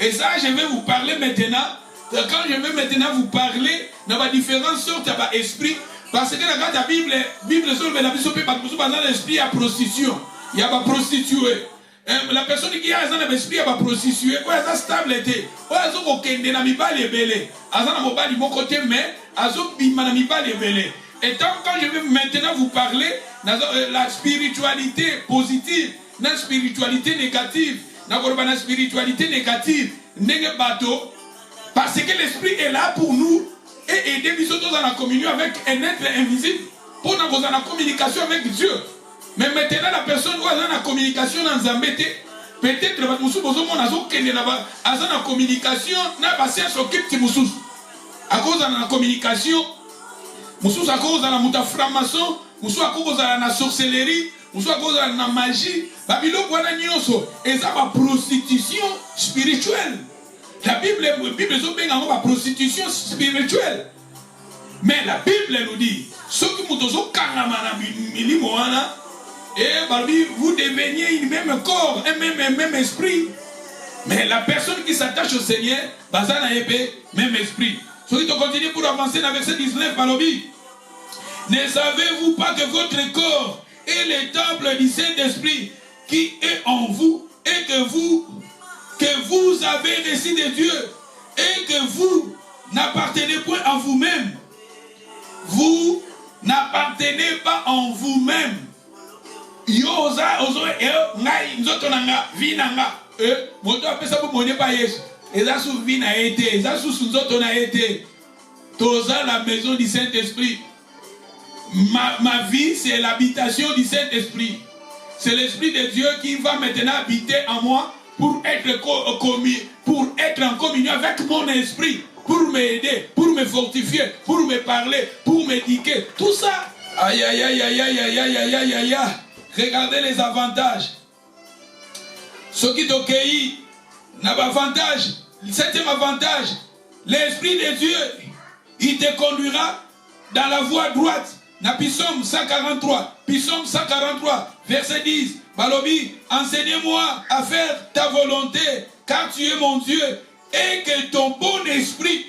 et ça, je vais vous parler maintenant. Quand je vais maintenant vous parler dans différentes sortes d'esprit, parce que dans la Bible, sur l'esprit, il y a prostitution. Il y a prostituée. la personne qui a un esprit à prostituer, ou a stable été, ou a zokende na mibali ebele, azana mobali mon côté mais azo bima na mibali ebele. Et tant quand je vais maintenant vous parler la spiritualité positive, la spiritualité négative, la spiritualité négative, nenge bato, parce que l'esprit est là pour nous et aider nous dans la communion avec un être invisible, pour nous avoir la communication avec Dieu. Mais maintenant, la personne qui a la communication dans Zambété, peut-être que nous sommes en communication, à cause de la communication, à cause de la franc-maçon, à cause de la sorcellerie, à cause de la magie, et ça va prostitution spirituelle. La Bible est la prostitution spirituelle. Mais la Bible nous dit, ceux qui et vous deveniez un même corps, un même esprit. Mais la personne qui s'attache au Seigneur, même esprit. Ceux qui continuent pour avancer dans verset 19, Balobi. Ne savez-vous pas que votre corps est le temple du Saint-Esprit qui est en vous et que vous avez reçu de Dieu et que vous n'appartenez point à vous-même. Vous n'appartenez pas en vous-même. Yoza ozo ngai nzoto nanga vinanga moto apesa bu monye pa Yesu eza su vina été eza su nzoto na été toza la maison du Saint-Esprit. Ma vie c'est l'habitation du Saint-Esprit. C'est l'Esprit de Dieu qui va maintenant habiter en moi pour être en communion avec mon esprit, pour m'aider, pour me fortifier, pour me parler, pour m'éduquer, tout ça. Aïe aïe aïe aïe aïe aïe aïe aïe aïe aïe. Regardez les avantages. Ce qui t'occueille n'a pas avantage. Le septième avantage, l'Esprit de Dieu, il te conduira dans la voie droite. Dans Psaume 143, Psaume 143, verset 10. Balobi, enseigne-moi à faire ta volonté, car tu es mon Dieu, et que ton bon esprit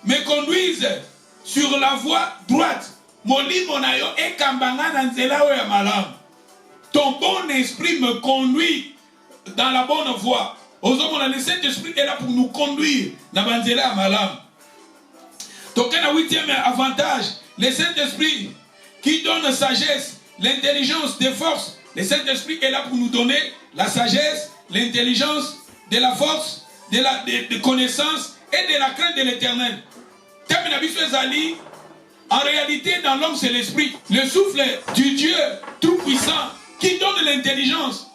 me conduise sur la voie droite. Ton bon esprit me conduit dans la bonne voie. Le Saint-Esprit est là pour nous conduire dans la malam. Donc, un huitième avantage, le Saint-Esprit qui donne sagesse, l'intelligence, des forces. Le Saint-Esprit est là pour nous donner la sagesse, l'intelligence, de la force, de connaissance et de la crainte de l'Éternel. En réalité, dans l'homme, c'est l'esprit. Le souffle du Dieu tout-puissant qui donne l'intelligence.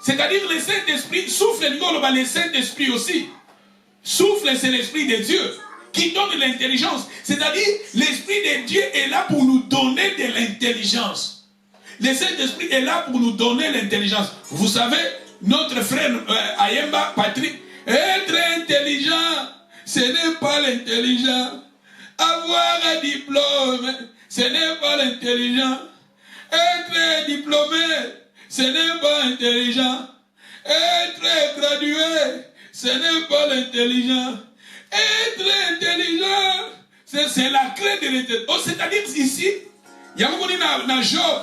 C'est-à-dire le Saint-Esprit, souffle le Saint-Esprit aussi. Souffle, c'est l'Esprit de Dieu qui donne l'intelligence. C'est-à-dire, l'Esprit de Dieu est là pour nous donner de l'intelligence. Le Saint-Esprit est là pour nous donner l'intelligence. Vous savez, notre frère Ayemba, Patrick, être intelligent, ce n'est pas l'intelligent. Avoir un diplôme, ce n'est pas l'intelligent. Être diplômé, ce n'est pas intelligent. Être gradué, ce n'est pas l'intelligent. Être intelligent, c'est la clé de l'intelligence. C'est-à-dire ici, il y a un Job.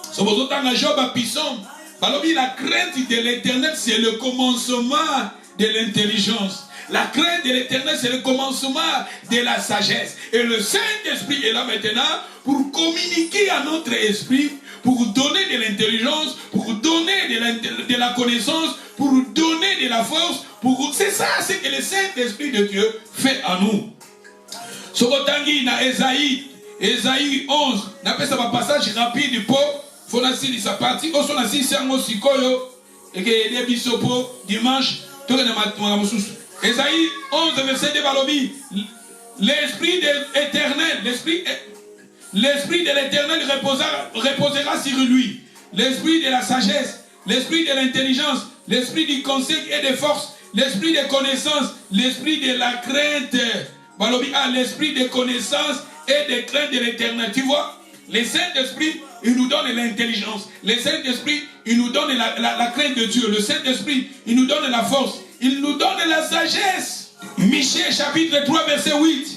Si vous avez un Job à Psaume, la crainte de l'Éternel, c'est le commencement de l'intelligence. La crainte de l'Éternel, c'est le commencement de la sagesse. Et le Saint-Esprit est là maintenant pour communiquer à notre esprit, pour donner de l'intelligence, pour donner de la connaissance, pour donner de la force. C'est ça, c'est que le Saint-Esprit de Dieu fait en nous. Sokotangi na Esaïe 11, n'a pas ça passage rapide pour Fonasili sa partie. Au son assis sango sikoyo et que les bisopo dimanche tout le monde Esaïe 11 verset 2 Balobi. L'esprit de l'éternel, l'esprit de l'éternel reposera sur lui. L'esprit de la sagesse, l'esprit de l'intelligence, l'esprit du conseil et de force, l'esprit de connaissance, l'esprit de la crainte. Balobi a l'esprit de connaissance et de crainte de l'éternel. Tu vois, le Saint-Esprit, il nous donne l'intelligence. Le Saint-Esprit, il nous donne la crainte de Dieu. Le Saint-Esprit, il nous donne la force. Il nous donne la sagesse. Michée chapitre 3 verset 8.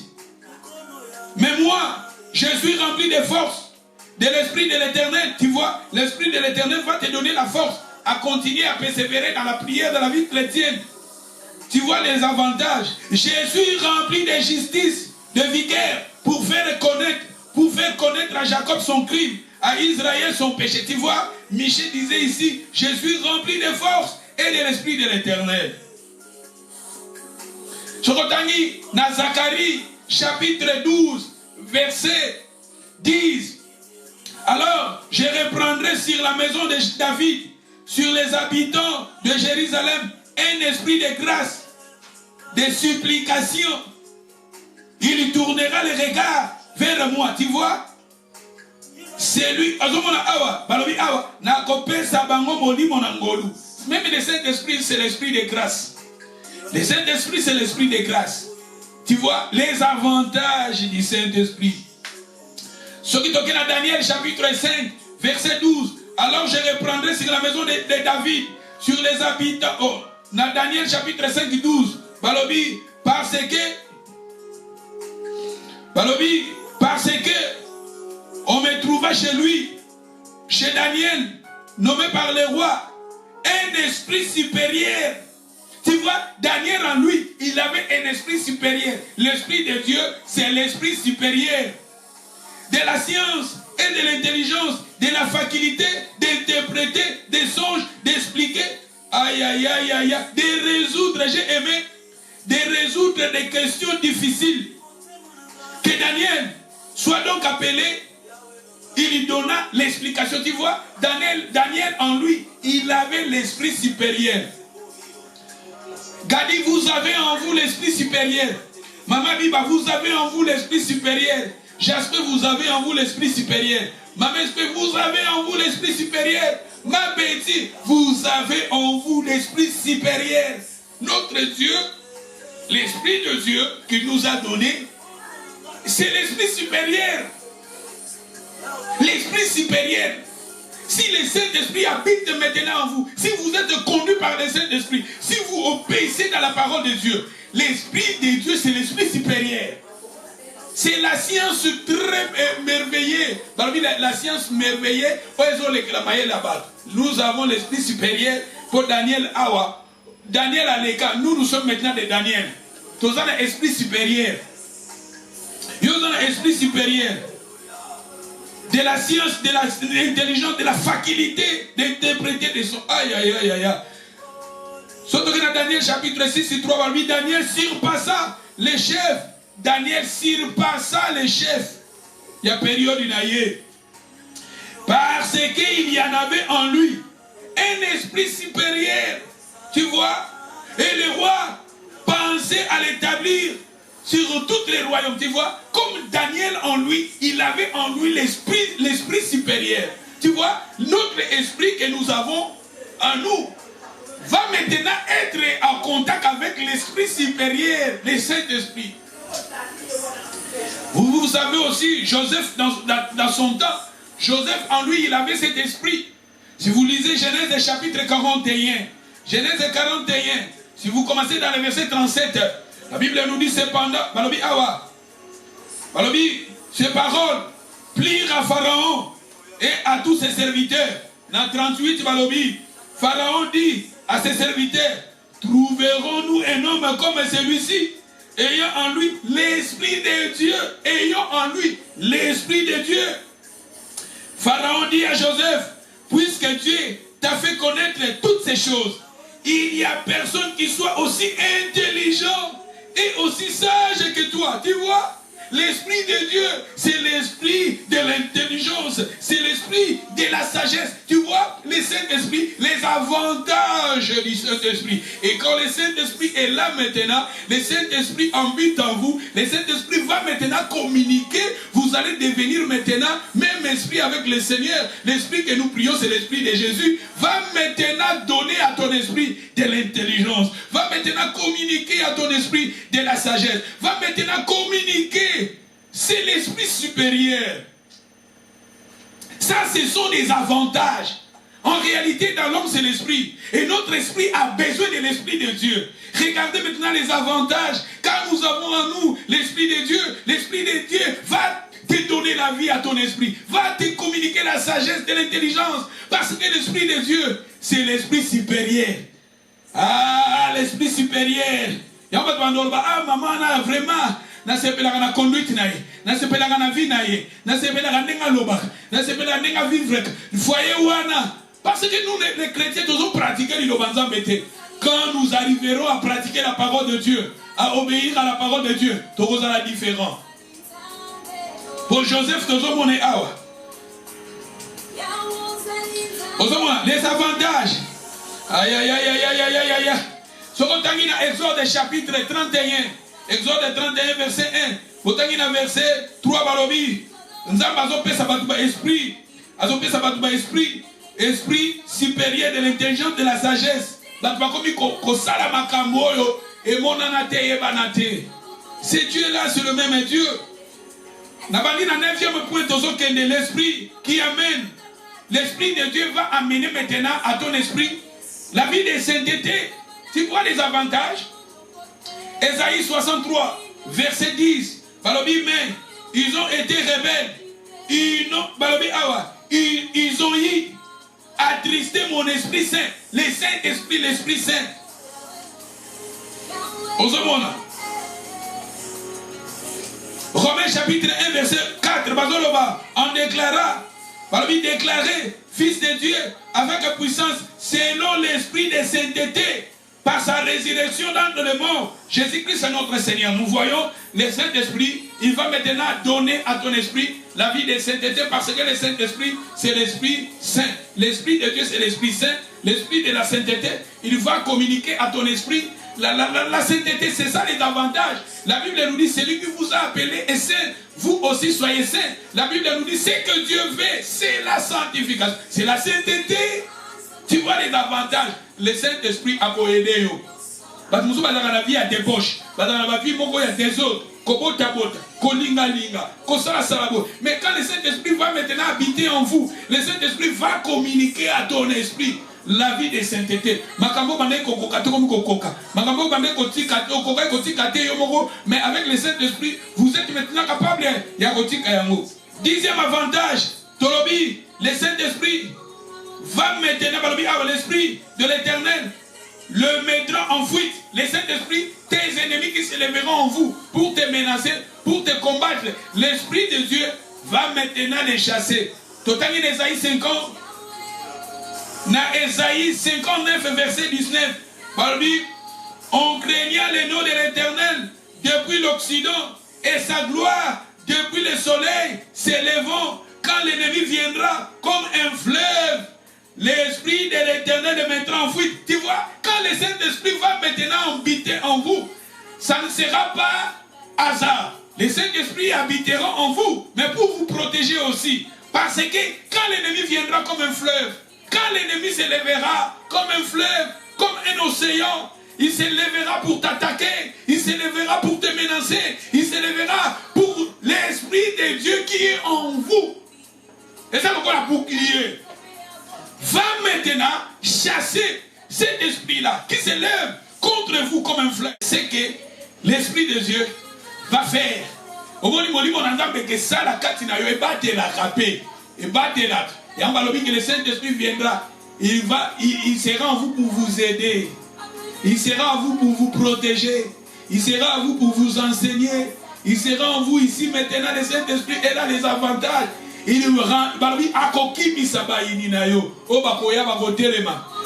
Mais moi, je suis rempli de force, de l'esprit de l'éternel. Tu vois, l'esprit de l'éternel va te donner la force à continuer à persévérer dans la prière de la vie chrétienne. Tu vois les avantages. Jésus rempli de justice, de vigueur, pour faire connaître à Jacob son crime, à Israël son péché. Tu vois, Michée disait ici, Jésus rempli de force et de l'Esprit de l'Éternel. Chokotani, dans Zacharie, chapitre 12, verset 10. Alors, je reprendrai sur la maison de David, sur les habitants de Jérusalem, un esprit de grâce, de supplication. Il tournera le regard vers moi. Tu vois? C'est lui. Même le Saint-Esprit, c'est l'esprit de grâce. Le Saint-Esprit, c'est l'esprit de grâce. Tu vois les avantages du Saint-Esprit. Ce qui toque dans Daniel chapitre 5, verset 12. Alors je reprendrai sur la maison de David, sur les habitants. Oh, dans Daniel chapitre 5, 12. Balobi, parce que on me trouva chez lui, chez Daniel, nommé par le roi, un esprit supérieur. Tu vois, Daniel en lui, il avait un esprit supérieur. L'esprit de Dieu, c'est l'esprit supérieur. De la science et de l'intelligence, de la faculté d'interpréter des songes, d'expliquer, de résoudre, j'ai aimé, de résoudre des questions difficiles. Que Daniel soit donc appelé, il lui donna l'explication. Tu vois, Daniel en lui, il avait l'esprit supérieur. Gadi, vous avez en vous l'esprit supérieur. Maman Biba, vous avez en vous l'esprit supérieur. J'espère que vous avez en vous l'esprit supérieur. Maman, est-ce vous avez en vous l'esprit supérieur? Ma Betty, vous avez en vous l'esprit supérieur. Notre Dieu, l'esprit de Dieu qu'il nous a donné, c'est l'esprit supérieur. L'esprit supérieur. Si le Saint-Esprit habite maintenant en vous, si vous êtes conduit par le Saint-Esprit, si vous obéissez dans la parole de Dieu, l'Esprit de Dieu, c'est l'Esprit supérieur. C'est la science très merveilleuse. La science merveilleuse, là-bas. Nous avons l'Esprit supérieur pour Daniel Awa. Daniel Aleka, nous sommes maintenant des Daniel. Nous avons l'Esprit supérieur. Nous avons l'Esprit supérieur. De la science, de l'intelligence, de la faculté d'interpréter des sons. Aïe, aïe, aïe, aïe. Surtout que dans Daniel chapitre 6 et 3, Daniel surpassa les chefs. Daniel surpassa les chefs. Il y a période inaïe. Parce qu'il y en avait en lui un esprit supérieur. Tu vois? Et le roi pensait à l'établir sur tous les royaumes. Tu vois? Comme Daniel en lui, il avait en lui l'esprit supérieur. Tu vois? Notre esprit que nous avons en nous va maintenant être en contact avec l'esprit supérieur, le Saint-Esprit. Vous savez aussi, Joseph dans son temps, Joseph en lui, il avait cet esprit. Si vous lisez Genèse chapitre 41, Genèse 41, si vous commencez dans le verset 37, la Bible nous dit cependant, ces paroles plirent à Pharaon et à tous ses serviteurs. Dans 38, Pharaon dit à ses serviteurs, trouverons-nous un homme comme celui-ci, ayant en lui l'Esprit de Dieu, ayant en lui l'Esprit de Dieu. Pharaon dit à Joseph, puisque Dieu t'a fait connaître toutes ces choses, il n'y a personne qui soit aussi intelligent et aussi sage que toi. Tu vois? L'Esprit de Dieu, c'est l'esprit de l'intelligence, c'est l'esprit de la sagesse. Tu vois, le Saint-Esprit, les avantages du Saint-Esprit. Et quand le Saint-Esprit est là maintenant, le Saint-Esprit habite en vous, le Saint-Esprit va maintenant communiquer, vous allez devenir maintenant même esprit avec le Seigneur. L'esprit que nous prions, c'est l'esprit de Jésus, va maintenant donner à ton esprit de l'intelligence, va maintenant communiquer à ton esprit de la sagesse, va maintenant communiquer. C'est l'esprit supérieur. Ça, ce sont des avantages. En réalité, dans l'homme, c'est l'esprit. Et notre esprit a besoin de l'esprit de Dieu. Regardez maintenant les avantages. Quand nous avons en nous l'esprit de Dieu va te donner la vie à ton esprit. Va te communiquer la sagesse de l'intelligence. Parce que l'esprit de Dieu c'est l'esprit supérieur. Ah, l'esprit supérieur. Ah, maman, vraiment, na sepelaka na conduite na ye, na sepelaka na vie na ye, na sepelaka ndenga lobaka, na sepelaka ndenga vivre foyer wana. Parce que nous les chrétiens tous pratiquer l'Ilobanzambe. Quand nous arriverons à pratiquer la parole de Dieu, à obéir à la parole de Dieu, tous la différent. Pour Joseph, tous on est awa. Les avantages. Aïe aïe aïe aïe aïe aïe aïe aïe. Ce qu'on t'a dit dans Exode chapitre 31, Exode 31 verset 1, vous t'a dit dans verset 3 balobi, Nzamba azopé sabatuba esprit, azopé sabatuba esprit, esprit supérieur de l'intelligence, de la sagesse. Batuba komi kosala makambo yo et monanate yebanate. Ce Dieu là, c'est le même Dieu. Nabali na 9e point tozo kende l'esprit qui amène. L'esprit de Dieu va amener maintenant à ton esprit la vie de sainteté. Tu vois les avantages? Ésaïe 63, verset 10. Balobi, mais ils ont été rebelles. Ils ont eu attristé mon Esprit Saint. Le Saint-Esprit, l'Esprit Saint. Osomona. Romains chapitre 1, verset 4. Bazoloba, on déclara. Balobi déclaré, fils de Dieu, avec la puissance, selon l'Esprit de sainteté. Par sa résurrection dans le mort, Jésus-Christ est notre Seigneur. Nous voyons le Saint-Esprit, il va maintenant donner à ton esprit la vie de sainteté parce que le Saint-Esprit, c'est l'Esprit Saint. L'Esprit de Dieu, c'est l'Esprit Saint. L'Esprit de la sainteté, il va communiquer à ton esprit. La sainteté, c'est ça les avantages. La Bible nous dit, celui qui vous a appelé est saint, vous aussi soyez saints. La Bible nous dit, ce que Dieu veut, c'est la sanctification, c'est la sainteté. Tu vois les avantages. Le Saint-Esprit a aidé. Parce que nous sommes dans la vie à débauche. Dans la vie, il y a des autres. Mais quand le Saint-Esprit va maintenant habiter en vous, le Saint-Esprit va communiquer à ton esprit la vie de sainteté. Mais avec le Saint-Esprit, vous êtes maintenant capable. 10e avantage, Tolobi, le Saint-Esprit va maintenant par l'Esprit de l'Éternel le mettra en fuite. Le Saint-Esprit, tes ennemis qui se lèveront en vous pour te menacer, pour te combattre, l'Esprit de Dieu va maintenant les chasser. Total in Ésaïe 50, dans Ésaïe 59 verset 19, on craignait le nom de l'Éternel depuis l'Occident et sa gloire depuis le soleil s'élevant quand l'ennemi viendra comme un fleuve. L'Esprit de l'Éternel le mettra en fuite. Tu vois, quand le Saint-Esprit va maintenant habiter en vous, ça ne sera pas hasard. Le Saint-Esprit habitera en vous, mais pour vous protéger aussi. Parce que quand l'ennemi viendra comme un fleuve, quand l'ennemi se lèvera comme un fleuve, comme un océan, il se lèvera pour t'attaquer, il se lèvera pour te menacer, il se lèvera pour l'Esprit de Dieu qui est en vous. Et ça, pourquoi la bouclier va maintenant chasser cet esprit-là qui se lève contre vous comme un fleuve. C'est que l'Esprit de Dieu va faire. Au moment où on entend que ça, la katina, il va te la rapper, il va te la. Et on va le dire que le Saint-Esprit viendra, il sera en vous pour vous aider, il sera en vous pour vous protéger, il sera en vous pour vous enseigner, il sera en vous ici maintenant. Le Saint-Esprit est là les avantages. Il rend,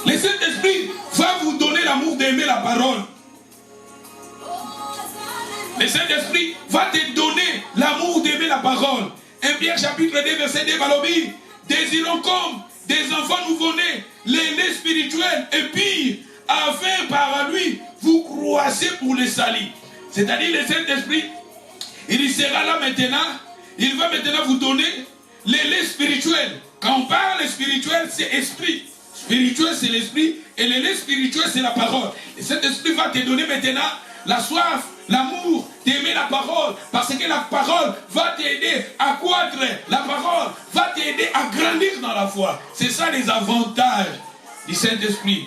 le Saint-Esprit va vous donner l'amour d'aimer la parole. Le Saint-Esprit va te donner l'amour d'aimer la parole. 1 Pierre chapitre 2 verset 2, Balobi, désirons comme des enfants nouveau-nés l'aîné spirituel et puis afin par lui vous croissez pour le salut. C'est-à-dire le Saint-Esprit, il sera là maintenant, il va maintenant vous donner l'élan spirituel. Quand on parle spirituel, c'est esprit. Spirituel, c'est l'esprit. Et l'élan spirituel, c'est la parole. Et cet esprit va te donner maintenant la soif, l'amour d'aimer la parole. Parce que la parole va t'aider à croître. La parole va t'aider à grandir dans la foi. C'est ça les avantages du Saint-Esprit.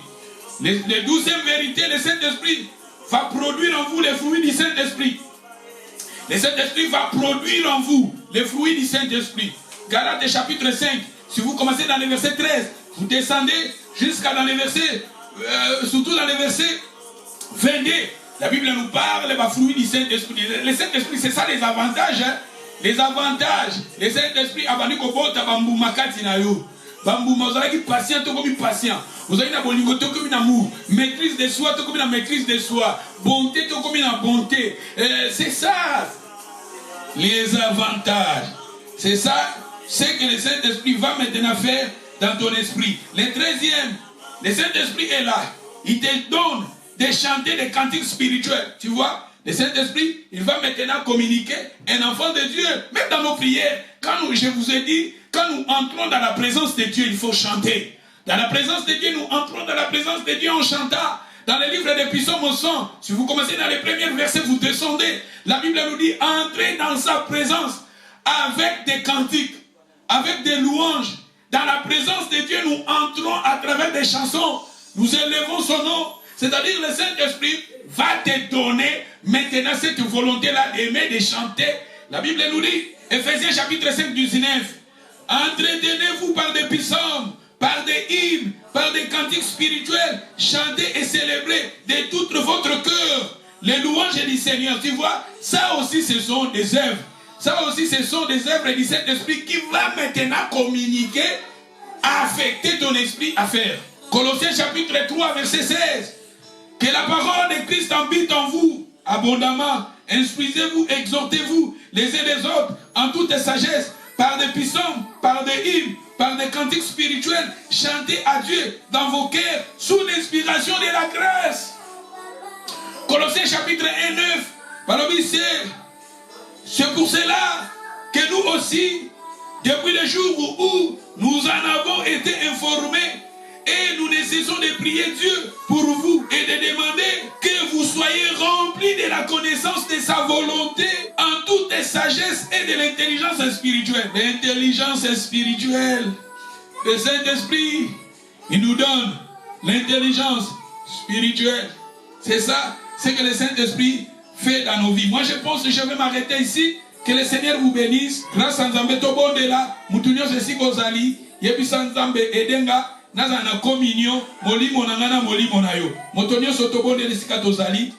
Les 12e vérités, le Saint-Esprit va produire en vous les fruits du Saint-Esprit. Le Saint-Esprit va produire en vous les fruits du Saint-Esprit. Galates chapitre 5, si vous commencez dans le verset 13, Vous descendez jusqu'à dans les versets, surtout dans les versets 22. La Bible nous parle des fruits du Saint-Esprit. Le Saint-Esprit, c'est ça les avantages. Hein? Les avantages. Le Saint-Esprit, avant de kobota bambuma kati na yo. Bambuma, vous avez patient, comme patient. Vous avez une amour. Maîtrise de soi, comme une maîtrise de soi. Bonté, comme une bonté. C'est ça. Les avantages. C'est ça. C'est que le Saint-Esprit va maintenant faire dans ton esprit. Le 13e, le Saint-Esprit est là. Il te donne de chanter des cantiques spirituels. Tu vois, le Saint-Esprit, il va maintenant communiquer un enfant de Dieu. Même dans nos prières, je vous ai dit, quand nous entrons dans la présence de Dieu, il faut chanter. Dans la présence de Dieu, nous entrons dans la présence de Dieu en chantant. Dans le livre des psaumes au 100, si vous commencez dans les premiers versets, vous descendez. La Bible nous dit, entrez dans sa présence avec des cantiques, avec des louanges. Dans la présence de Dieu, nous entrons à travers des chansons. Nous élevons son nom. C'est-à-dire le Saint-Esprit va te donner maintenant cette volonté-là d'aimer, de chanter. La Bible nous dit, Ephésiens chapitre 5, 19, entretenez-vous par des psaumes, par des hymnes, par des cantiques spirituels, chantez et célébrez de tout votre cœur les louanges du Seigneur. Tu vois, ça aussi ce sont des œuvres. Ça aussi ce sont des œuvres du Saint-Esprit qui va maintenant communiquer, affecter ton esprit à faire. Colossiens chapitre 3, verset 16. Que la parole de Christ habite en vous abondamment. Instruisez-vous, exhortez-vous les uns les autres en toute sagesse, par des psaumes, par des hymnes, par des cantiques spirituels. Chantez à Dieu dans vos cœurs sous l'inspiration de la grâce. Colossiens chapitre 1, 9. C'est pour cela que nous aussi, depuis le jour où nous en avons été informés, et nous ne cessons de prier Dieu pour vous et de demander que vous soyez remplis de la connaissance de sa volonté en toute sagesse et de l'intelligence spirituelle. L'intelligence spirituelle. Le Saint-Esprit, il nous donne l'intelligence spirituelle. C'est ça, c'est que le Saint-Esprit fait dans nos vies. Moi je pense que je vais m'arrêter ici. Que le Seigneur vous bénisse. Grâce à Nzambe Tobondela, Moutounio Sesi Kozali, Yebisa Nzambe Edenga. Naza na communion molimo na ngana molimo na yo motonyo sotobonde lesika tozali